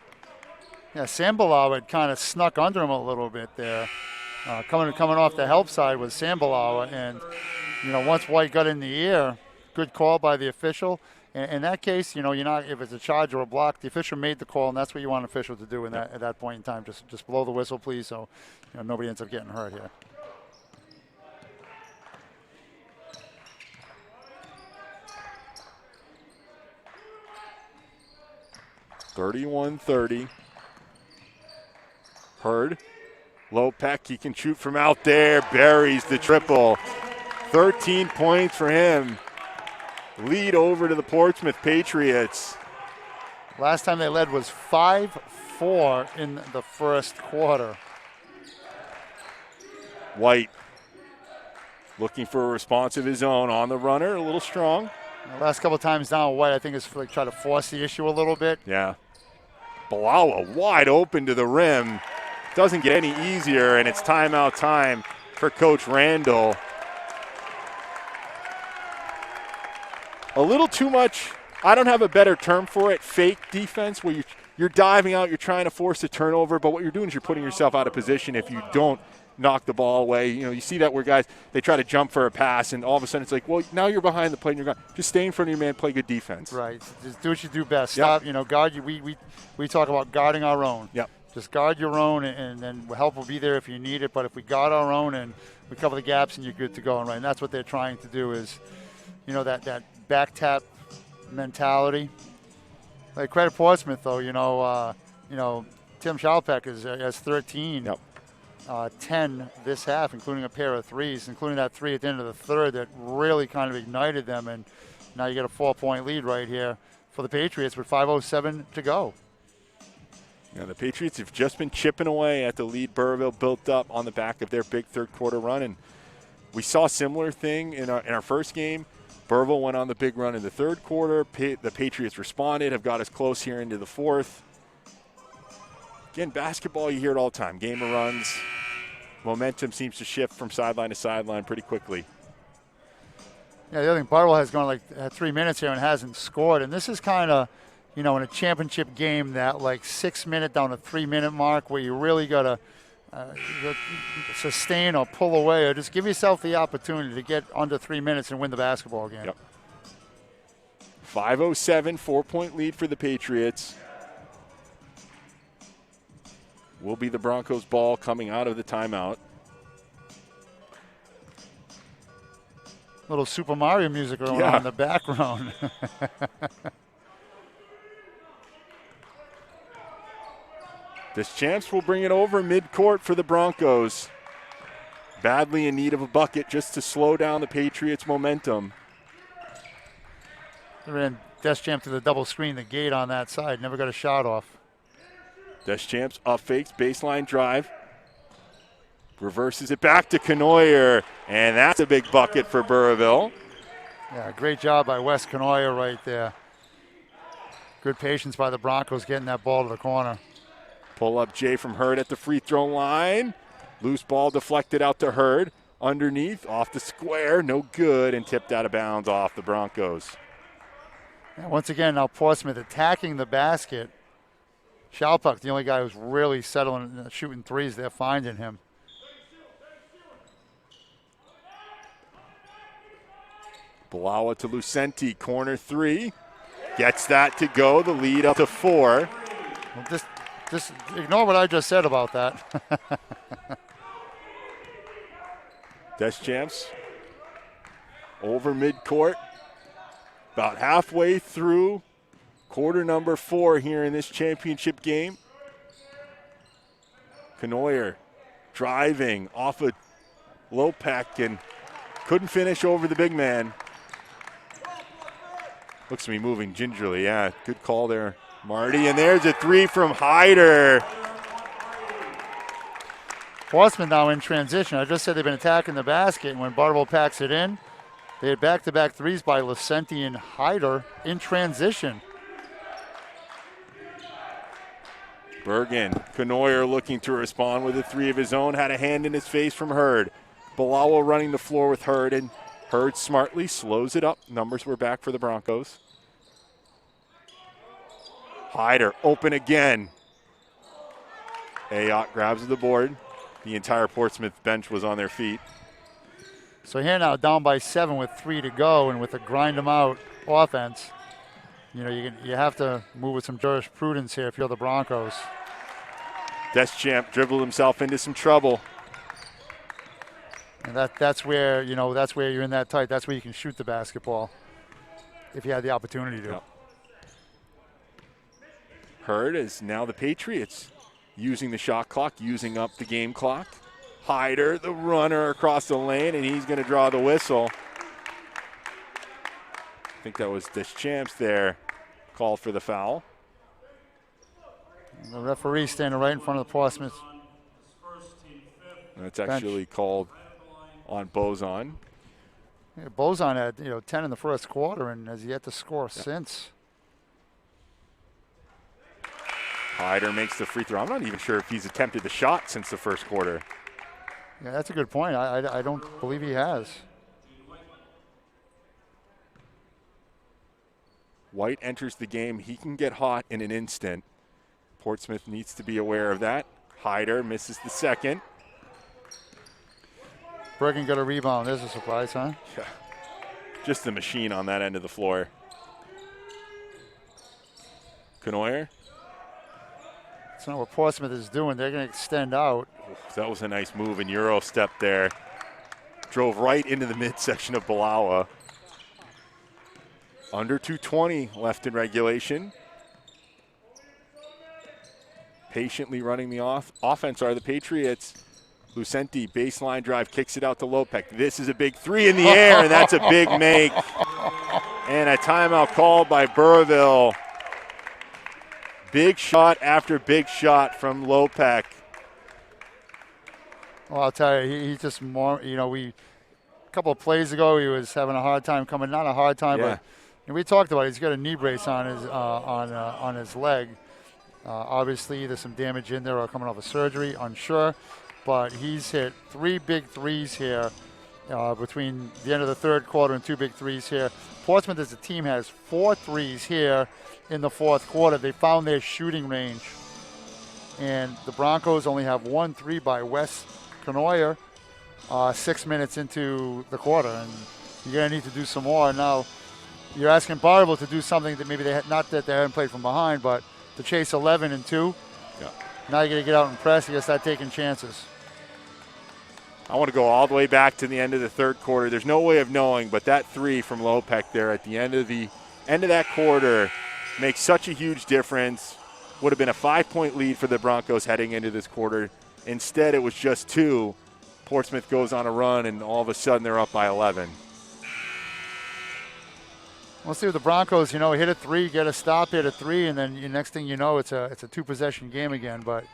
Yeah, Sambalau had kind of snuck under him a little bit there. Coming off the help side was Sambalau, and once White got in the air, good call by the official, In that case, you're not, if it's a charge or a block, the official made the call, and that's what you want an official to do at that point in time. Just blow the whistle, please, so nobody ends up getting hurt here. (31-30). Hurd, low peck, he can shoot from out there, buries the triple. 13 points for him. Lead over to the Portsmouth Patriots. Last time they led was 5-4 in the first quarter. White looking for a response of his own on the runner, a little strong. The last couple of times down, White, I think, is like try to force the issue a little bit. Yeah. Balawa wide open to the rim. Doesn't get any easier, and it's timeout time for Coach Randall. A little too much, I don't have a better term for it, fake defense, where you're diving out, you're trying to force a turnover, but what you're doing is you're putting yourself out of position if you don't knock the ball away. You see that where guys, they try to jump for a pass, and all of a sudden it's like, well, now you're behind the plate and you're gone. Just stay in front of your man, play good defense. Right. Just do what you do best. Stop, guard you. We talk about guarding our own. Yep. Just guard your own, and then help will be there if you need it. But if we guard our own and we cover the gaps, and you're good to go. And that's what they're trying to do is, that back tap mentality. Like credit Portsmouth though, Tim Schalpeck has 13. Yep. 10 this half, including a pair of threes, including that three at the end of the third that really kind of ignited them. And now you get a 4-point lead right here for the Patriots with 5:07 to go. Yeah, the Patriots have just been chipping away at the lead Burrillville built up on the back of their big third quarter run. And we saw a similar thing in our first game. Burrillville went on the big run in the third quarter. The Patriots responded, have got us close here into the fourth. Again, basketball, you hear it all the time. Game of runs. Momentum seems to shift from sideline to sideline pretty quickly. Yeah, the other thing, Burrillville has gone had 3 minutes here and hasn't scored. And this is kind of, in a championship game, that 6 minute down to 3 minute mark where you really got to sustain or pull away or just give yourself the opportunity to get under 3 minutes and win the basketball game. Yep. 5:07, 4-point lead for the Patriots. Will be the Broncos' ball coming out of the timeout. Little Super Mario music going on in the background. Deschamps will bring it over midcourt for the Broncos. Badly in need of a bucket just to slow down the Patriots' momentum. They ran Deschamps to the double screen, the gate on that side. Never got a shot off. Deschamps up fakes, baseline drive. Reverses it back to Canoyer, and that's a big bucket for Burrillville. Yeah, great job by Wes Canoyer right there. Good patience by the Broncos getting that ball to the corner. Pull up Jay from Hurd at the free throw line. Loose ball deflected out to Hurd. Underneath, off the square, no good, and tipped out of bounds off the Broncos. And once again, now Portsmouth attacking the basket. Schalpeck, the only guy who's really settling, shooting threes, they're finding him. Balawa to Lucenti, corner three. Gets that to go, the lead up to 4. Well, just ignore what I just said about that. Deschamps over midcourt. About halfway through quarter number 4 here in this championship game. Canoyer driving off a low pack and couldn't finish over the big man. Looks to be moving gingerly. Yeah, good call there, Marty. And there's a 3 from Hyder. Portsmouth now in transition. I just said they've been attacking the basket, and when Burrillville packs it in, they had back-to-back threes by Lucenti and Hyder in transition. Bergen, Canoyer looking to respond with a 3 of his own. Had a hand in his face from Hurd. Balawa running the floor with Hurd, and Hurd smartly slows it up. Numbers were back for the Broncos. Hyder open again. Ayotte grabs the board. The entire Portsmouth bench was on their feet. So here now down by 7 with 3 to go, and with a grind them out offense. you have to move with some jurisprudence here if you're the Broncos. Deschamps dribbled himself into some trouble. And that's where you're in that tight. That's where you can shoot the basketball if you had the opportunity to. Yep. Hurd is now the Patriots using the shot clock, using up the game clock. Hyder, the runner across the lane, and he's going to draw the whistle. I think that was Deschamps there, called for the foul. The referee standing right in front of the Portsmouth. That's actually called on Bozon. Yeah, Bozon had 10 in the first quarter and has yet to score since. Hyder makes the free throw. I'm not even sure if he's attempted the shot since the first quarter. Yeah, that's a good point. I don't believe he has. White enters the game. He can get hot in an instant. Portsmouth needs to be aware of that. Hyder misses the second. Bergen got a rebound. There's a surprise, huh? Yeah. Just the machine on that end of the floor. Knoyer. That's not what Portsmouth is doing. They're going to extend out. That was a nice move, and Euro step there. Drove right into the midsection of Balawa. Under 2:20 left in regulation. Patiently running the offense are the Patriots. Lucenti, baseline drive, kicks it out to Lopek. This is a big three in the air, and that's a big make. And a timeout called by Burrillville. Big shot after big shot from Lopek. Well, I'll tell you, he just more, a couple of plays ago, he was having a hard time coming, not a hard time, but we talked about it. He's got a knee brace on his leg. Obviously, either some damage in there or coming off of surgery, unsure. But he's hit 3 big threes here between the end of the third quarter and 2 big threes here. Portsmouth as a team has 4 threes here in the fourth quarter. They found their shooting range. And the Broncos only have 1 3 by Wes Knoyer 6 minutes into the quarter. And you're going to need to do some more. Now, you're asking Burrillville to do something that maybe not that they haven't played from behind, but to chase 11 and 2. Yeah. Now you're going to get out and press. You got to start taking chances. I want to go all the way back to the end of the third quarter. There's no way of knowing, but that three from Lopek there at the end of that quarter makes such a huge difference. Would have been a 5-point lead for the Broncos heading into this quarter. Instead, it was just 2. Portsmouth goes on a run, and all of a sudden they're up by 11. We'll see with the Broncos, hit a 3, get a stop, hit a 3, and then next thing you know, it's a 2-possession game again. But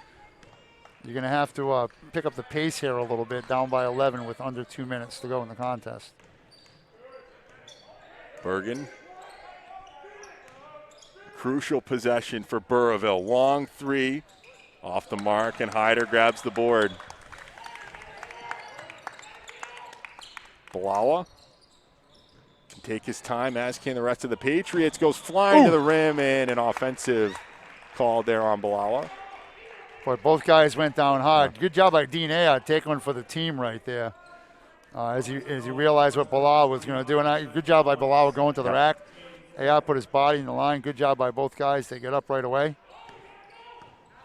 you're going to have to pick up the pace here a little bit, down by 11 with under 2 minutes to go in the contest. Bergen. Crucial possession for Burrillville. Long 3 off the mark, and Hyder grabs the board. Balawa can take his time, as can the rest of the Patriots. Goes flying to the rim, and an offensive call there on Balawa. Boy, both guys went down hard. Good job by Dean Ayard taking one for the team right there. As you realize what Balawa was going to do. And good job by Balawa going to the rack. Ayard put his body in the line. Good job by both guys. They get up right away.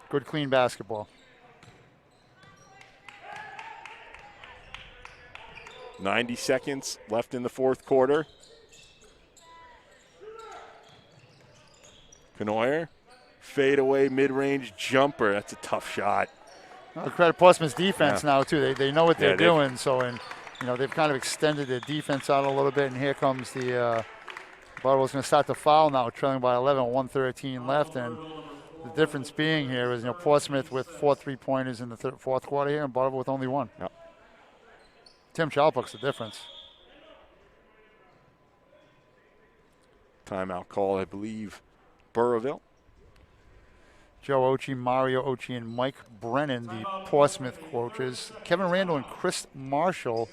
Good, clean basketball. 90 seconds left in the fourth quarter. Knoyer, fadeaway mid-range jumper. That's a tough shot. Well, credit Portsmouth's defense now too. They know what they're doing. So they've kind of extended their defense out a little bit. And here comes the Burrillville's going to start to foul now, trailing by 11, 1:13 left. And the difference being here is Portsmouth with 4 3-pointers in the fourth quarter here, and Burrillville with only 1. Yep. Tim Chalpuck's the difference. Timeout call, I believe, Burrillville. Joe Ochi, Mario Ochi, and Mike Brennan, the Portsmouth coaches. Kevin Randall and Chris Marshall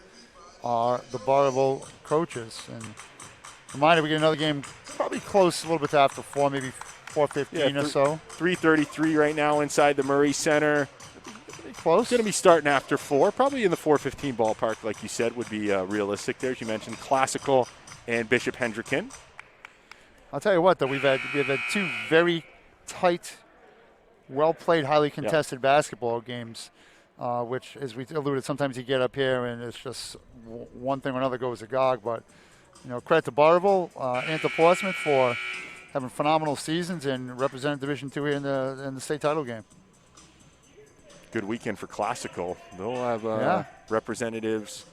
are the Burrillville coaches. And reminder, we get another game probably close, a little bit after 4, maybe 4:15 or so. 3:33 right now inside the Murray Center. Close. It's going to be starting after 4, probably in the 4:15 ballpark, like you said, would be realistic there. As you mentioned, Classical and Bishop Hendricken. I'll tell you what, though, we've had two very tight, well-played, highly contested basketball games, which, as we alluded, sometimes you get up here and it's just one thing or another goes agog. But, credit to Burrillville and to Portsmouth for having phenomenal seasons and representing Division II here in the state title game. Good weekend for Classical. They'll have representatives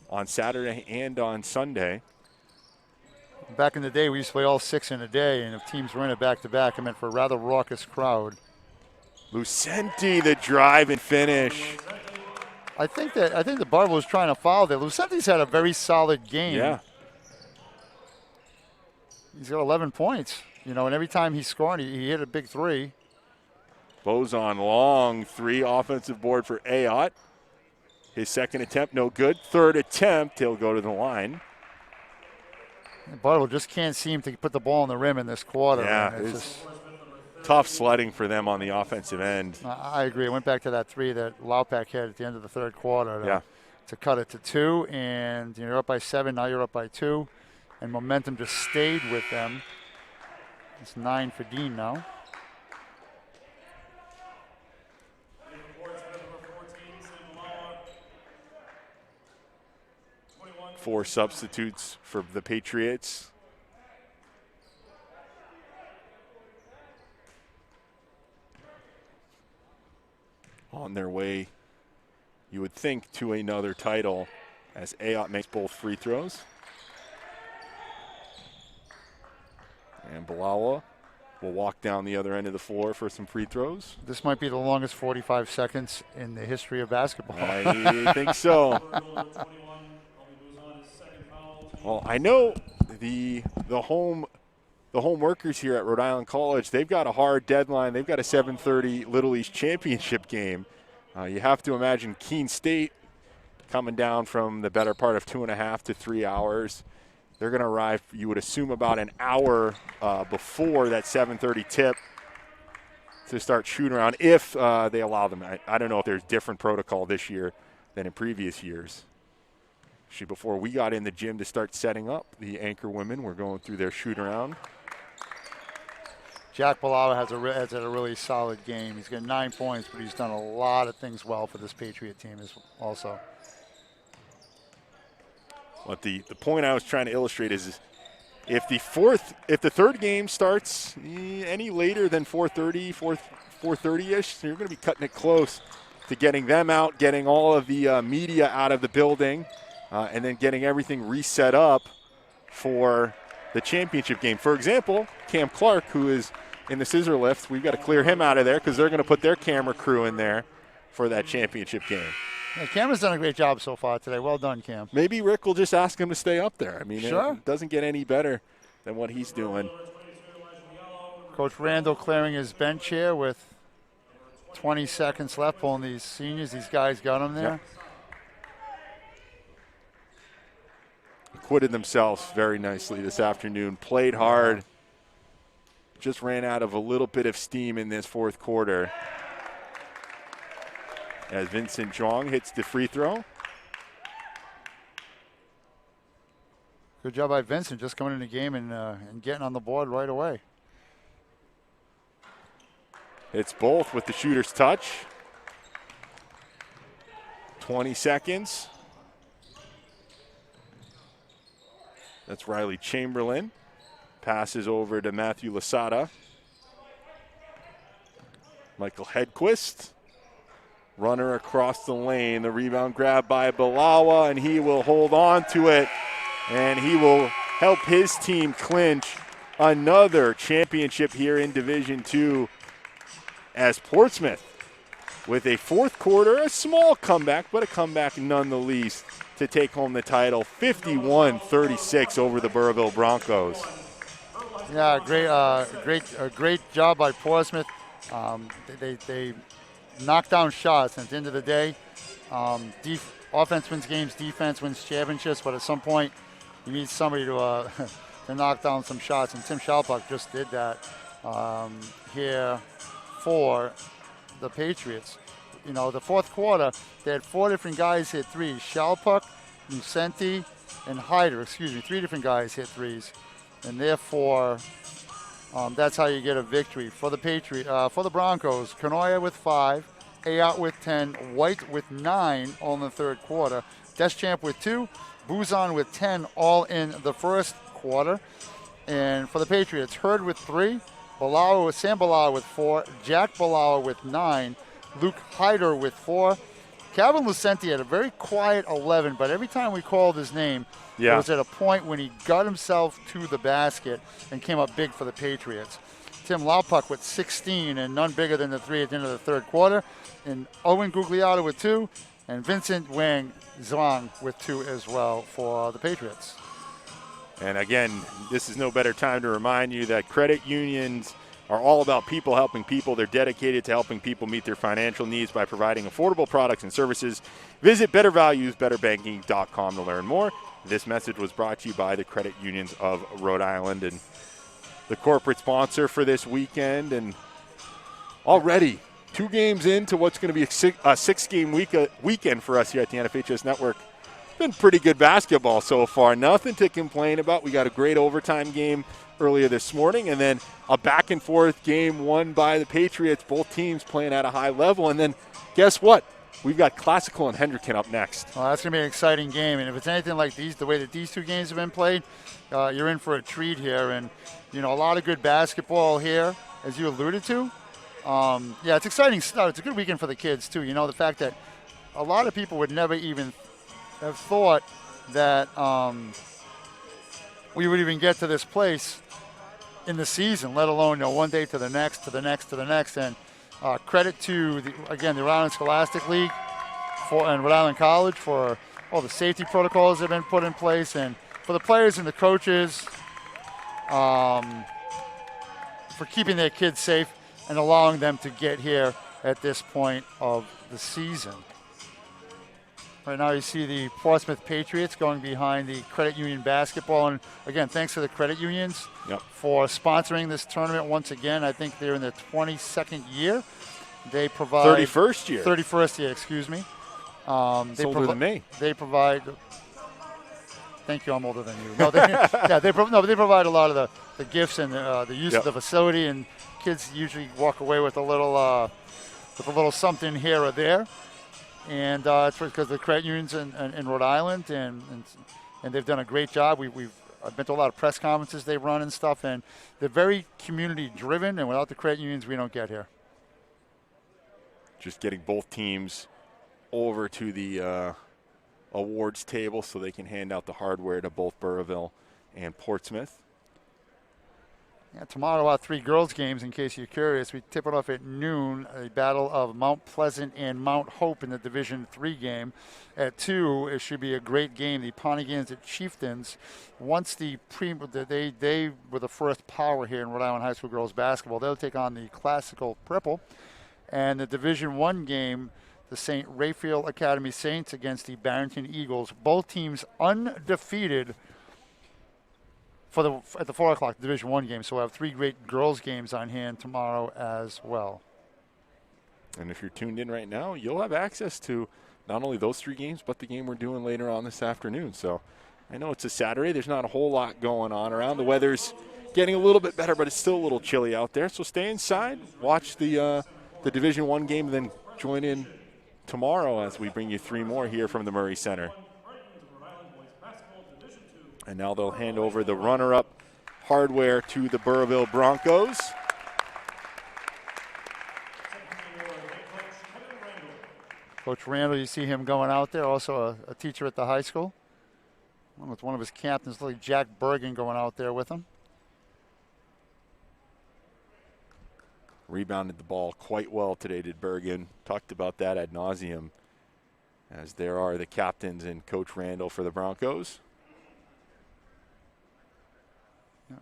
on Saturday and on Sunday. Back in the day, we used to play all 6 in a day, and if teams were in it back-to-back, it meant for a rather raucous crowd. Lucenti, the drive and finish. I think the Burrillville was trying to foul there. Lucenti's had a very solid game. Yeah. He's got 11 points, and every time he scored, he hit a big 3. Bozon long 3 offensive board for Ayotte. His second attempt, no good. Third attempt, he'll go to the line. Burrillville just can't seem to put the ball on the rim in this quarter. Yeah, it's just tough sledding for them on the offensive end. I agree. I went back to that 3 that Laupak had at the end of the third quarter to cut it to 2, and you're up by 7. Now you're up by 2, and momentum just stayed with them. It's 9 for Dean now. 4 substitutes for the Patriots. On their way, you would think, to another title as Ayotte makes both free throws. And Balawa will walk down the other end of the floor for some free throws. This might be the longest 45 seconds in the history of basketball. I think so. Well, I know the home workers here at Rhode Island College, they've got a hard deadline. They've got a 7:30 Little East championship game. You have to imagine Keene State coming down from the better part of 2.5 to 3 hours. They're going to arrive, you would assume, about an hour before that 7:30 tip to start shooting around, if they allow them. I don't know if there's different protocol this year than in previous years. Actually, before we got in the gym to start setting up, the anchor women were going through their shoot around. Jack Balawa has had a really solid game. He's got 9 points, but he's done a lot of things well for this Patriot team also. But the point I was trying to illustrate is if the third game starts any later than 4:30-ish, you're going to be cutting it close to getting them out, getting all of the media out of the building, and then getting everything reset up for the championship game. For example, Cam Clark, who is in the scissor lift, we've got to clear him out of there because they're going to put their camera crew in there for that championship game. Yeah, Cam has done a great job so far today. Well done, Cam. Maybe Rick will just ask him to stay up there. I mean, sure. It doesn't get any better than what he's doing. Coach Randall clearing his bench here with 20 seconds left, pulling these seniors. These guys got them there. Yep. Acquitted themselves very nicely this afternoon. Played hard. Just ran out of a little bit of steam in this fourth quarter. As Vincent Zhang hits the free throw. Good job by Vincent, just coming in the game and getting on the board right away. It's both with the shooter's touch. 20 seconds. That's Riley Chamberlain. Passes over to Matthew Lasada. Michael Hedquist. Runner across the lane. The rebound grab by Balawa, and he will hold on to it. And he will help his team clinch another championship here in Division II as Portsmouth, with a fourth quarter, a small comeback, but a comeback none the least, to take home the title, 51-36 over the Burrillville Broncos. Yeah, great job by Portsmouth. They knocked down shots, and at the end of the day, offense wins games, defense wins championships, but at some point you need somebody to knock down some shots, and Tim Shalpuck just did that here for the Patriots. You know, the fourth quarter, they had 4 different guys hit threes. Shalpuck, Lucenti, and Hyder, 3 different guys hit threes. and therefore that's how you get a victory. For the Broncos, Kanoya with 5, Ayout with 10, White with 9 all in the third quarter, Deschamps with 2, Buzan with 10 all in the first quarter. And for the Patriots, Hurd with 3, Sam Bilal with 4, Jack Bilal with 9, Luke Hyder with 4. Calvin Lucenti had a very quiet 11, but every time we called his name, it was at a point when he got himself to the basket and came up big for the Patriots. Tim Laupuck with 16 and none bigger than the 3 at the end of the third quarter. And Owen Gugliotta with 2 and Vincent Wang Zhuang with 2 as well for the Patriots. And again, this is no better time to remind you that credit unions are all about people helping people. They're dedicated to helping people meet their financial needs by providing affordable products and services. Visit bettervaluesbetterbanking.com to learn more. This message was brought to you by the Credit Unions of Rhode Island and the corporate sponsor for this weekend. And already 2 games into what's going to be a 6-game weekend for us here at the NFHS Network. Been pretty good basketball so far. Nothing to complain about. We got a great overtime game earlier this morning, and then a back-and-forth game won by the Patriots, both teams playing at a high level. And then guess what? We've got Classical and Hendricken up next. Well, that's going to be an exciting game, and if it's anything like the way that these 2 games have been played, you're in for a treat here. And, a lot of good basketball here, as you alluded to. It's exciting stuff. It's a good weekend for the kids, too. The fact that a lot of people would never even have thought that we would even get to this place in the season, let alone one day to the next, to the next, to the next. And credit to, the Rhode Island Scholastic League and Rhode Island College for all the safety protocols that have been put in place, and for the players and the coaches for keeping their kids safe and allowing them to get here at this point of the season. Right now you see the Portsmouth Patriots going behind the Credit Union basketball. And, again, thanks to the credit unions for sponsoring this tournament once again. I think they're in their 22nd year. They provide 31st year. 31st year, excuse me. It's older than me. They provide – thank you, I'm older than you. No, they provide a lot of the gifts and the use of the facility. And kids usually walk away with a little something here or there. And it's because of the credit unions in Rhode Island, and they've done a great job. I've been to a lot of press conferences they run and stuff, and they're very community-driven, and without the credit unions, we don't get here. Just getting both teams over to the awards table so they can hand out the hardware to both Burrillville and Portsmouth. Yeah, tomorrow our 3 girls games, in case you're curious. We tip it off at noon, a battle of Mount Pleasant and Mount Hope in the Division 3 game. At 2, it should be a great game. The Pontigans at Chieftains. Once they were the first power here in Rhode Island high school girls basketball. They'll take on the Classical Purple. And the Division 1 game, the St. Raphael Academy Saints against the Barrington Eagles. Both teams undefeated at the 4 o'clock Division 1 game. So we'll have 3 great girls games on hand tomorrow as well. And if you're tuned in right now, you'll have access to not only those 3 games, but the game we're doing later on this afternoon. So I know it's a Saturday. There's not a whole lot going on around. The weather's getting a little bit better, but it's still a little chilly out there. So stay inside, watch the Division 1 game, and then join in tomorrow as we bring you 3 more here from the Murray Center. And now they'll hand over the runner-up hardware to the Burrillville Broncos. Coach Randall, you see him going out there, also a teacher at the high school. With one of his captains, like Jack Bergen, going out there with him. Rebounded the ball quite well today, did Bergen. Talked about that ad nauseum, as there are the captains and Coach Randall for the Broncos.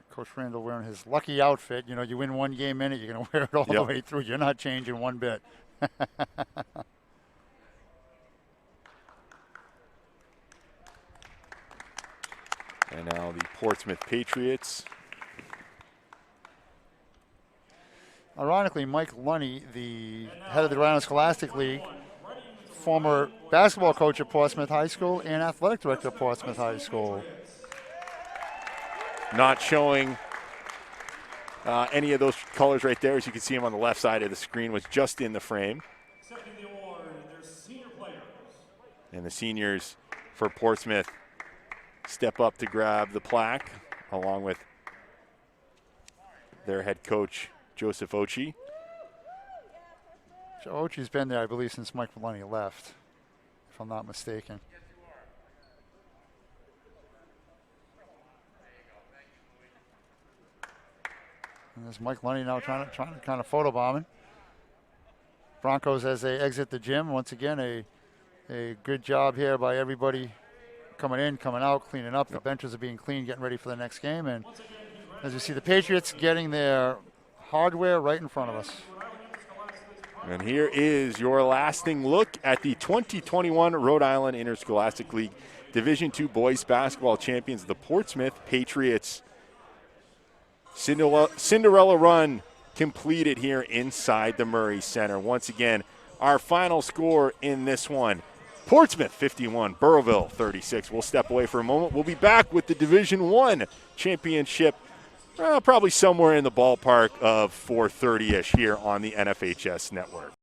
Coach Randall wearing his lucky outfit. You win 1 game in it, you're going to wear it all the way through. You're not changing one bit. And now the Portsmouth Patriots. Ironically, Mike Lunny, the head of the Rhode Island Scholastic League, former basketball coach at Portsmouth High School and athletic director at Portsmouth High School. not showing any of those colors right there. As you can see them on the left side of the screen, was just in the frame. Accepting the award, their senior players. And the seniors for Portsmouth step up to grab the plaque, along with their head coach, Joseph Ochi. Ochi's been there, I believe, since Mike Maloney left, if I'm not mistaken. And there's Mike Lunny now trying to kind of photobomb him. Broncos as they exit the gym. Once again, a good job here by everybody coming in, coming out, cleaning up. The benches are being cleaned, getting ready for the next game. And as you see, the Patriots getting their hardware right in front of us. And here is your lasting look at the 2021 Rhode Island Interscholastic League Division II Boys Basketball Champions, the Portsmouth Patriots. Cinderella run completed here inside the Murray Center. Once again, our final score in this one, Portsmouth 51, Burrillville 36. We'll step away for a moment. We'll be back with the Division I championship probably somewhere in the ballpark of 4:30-ish here on the NFHS Network.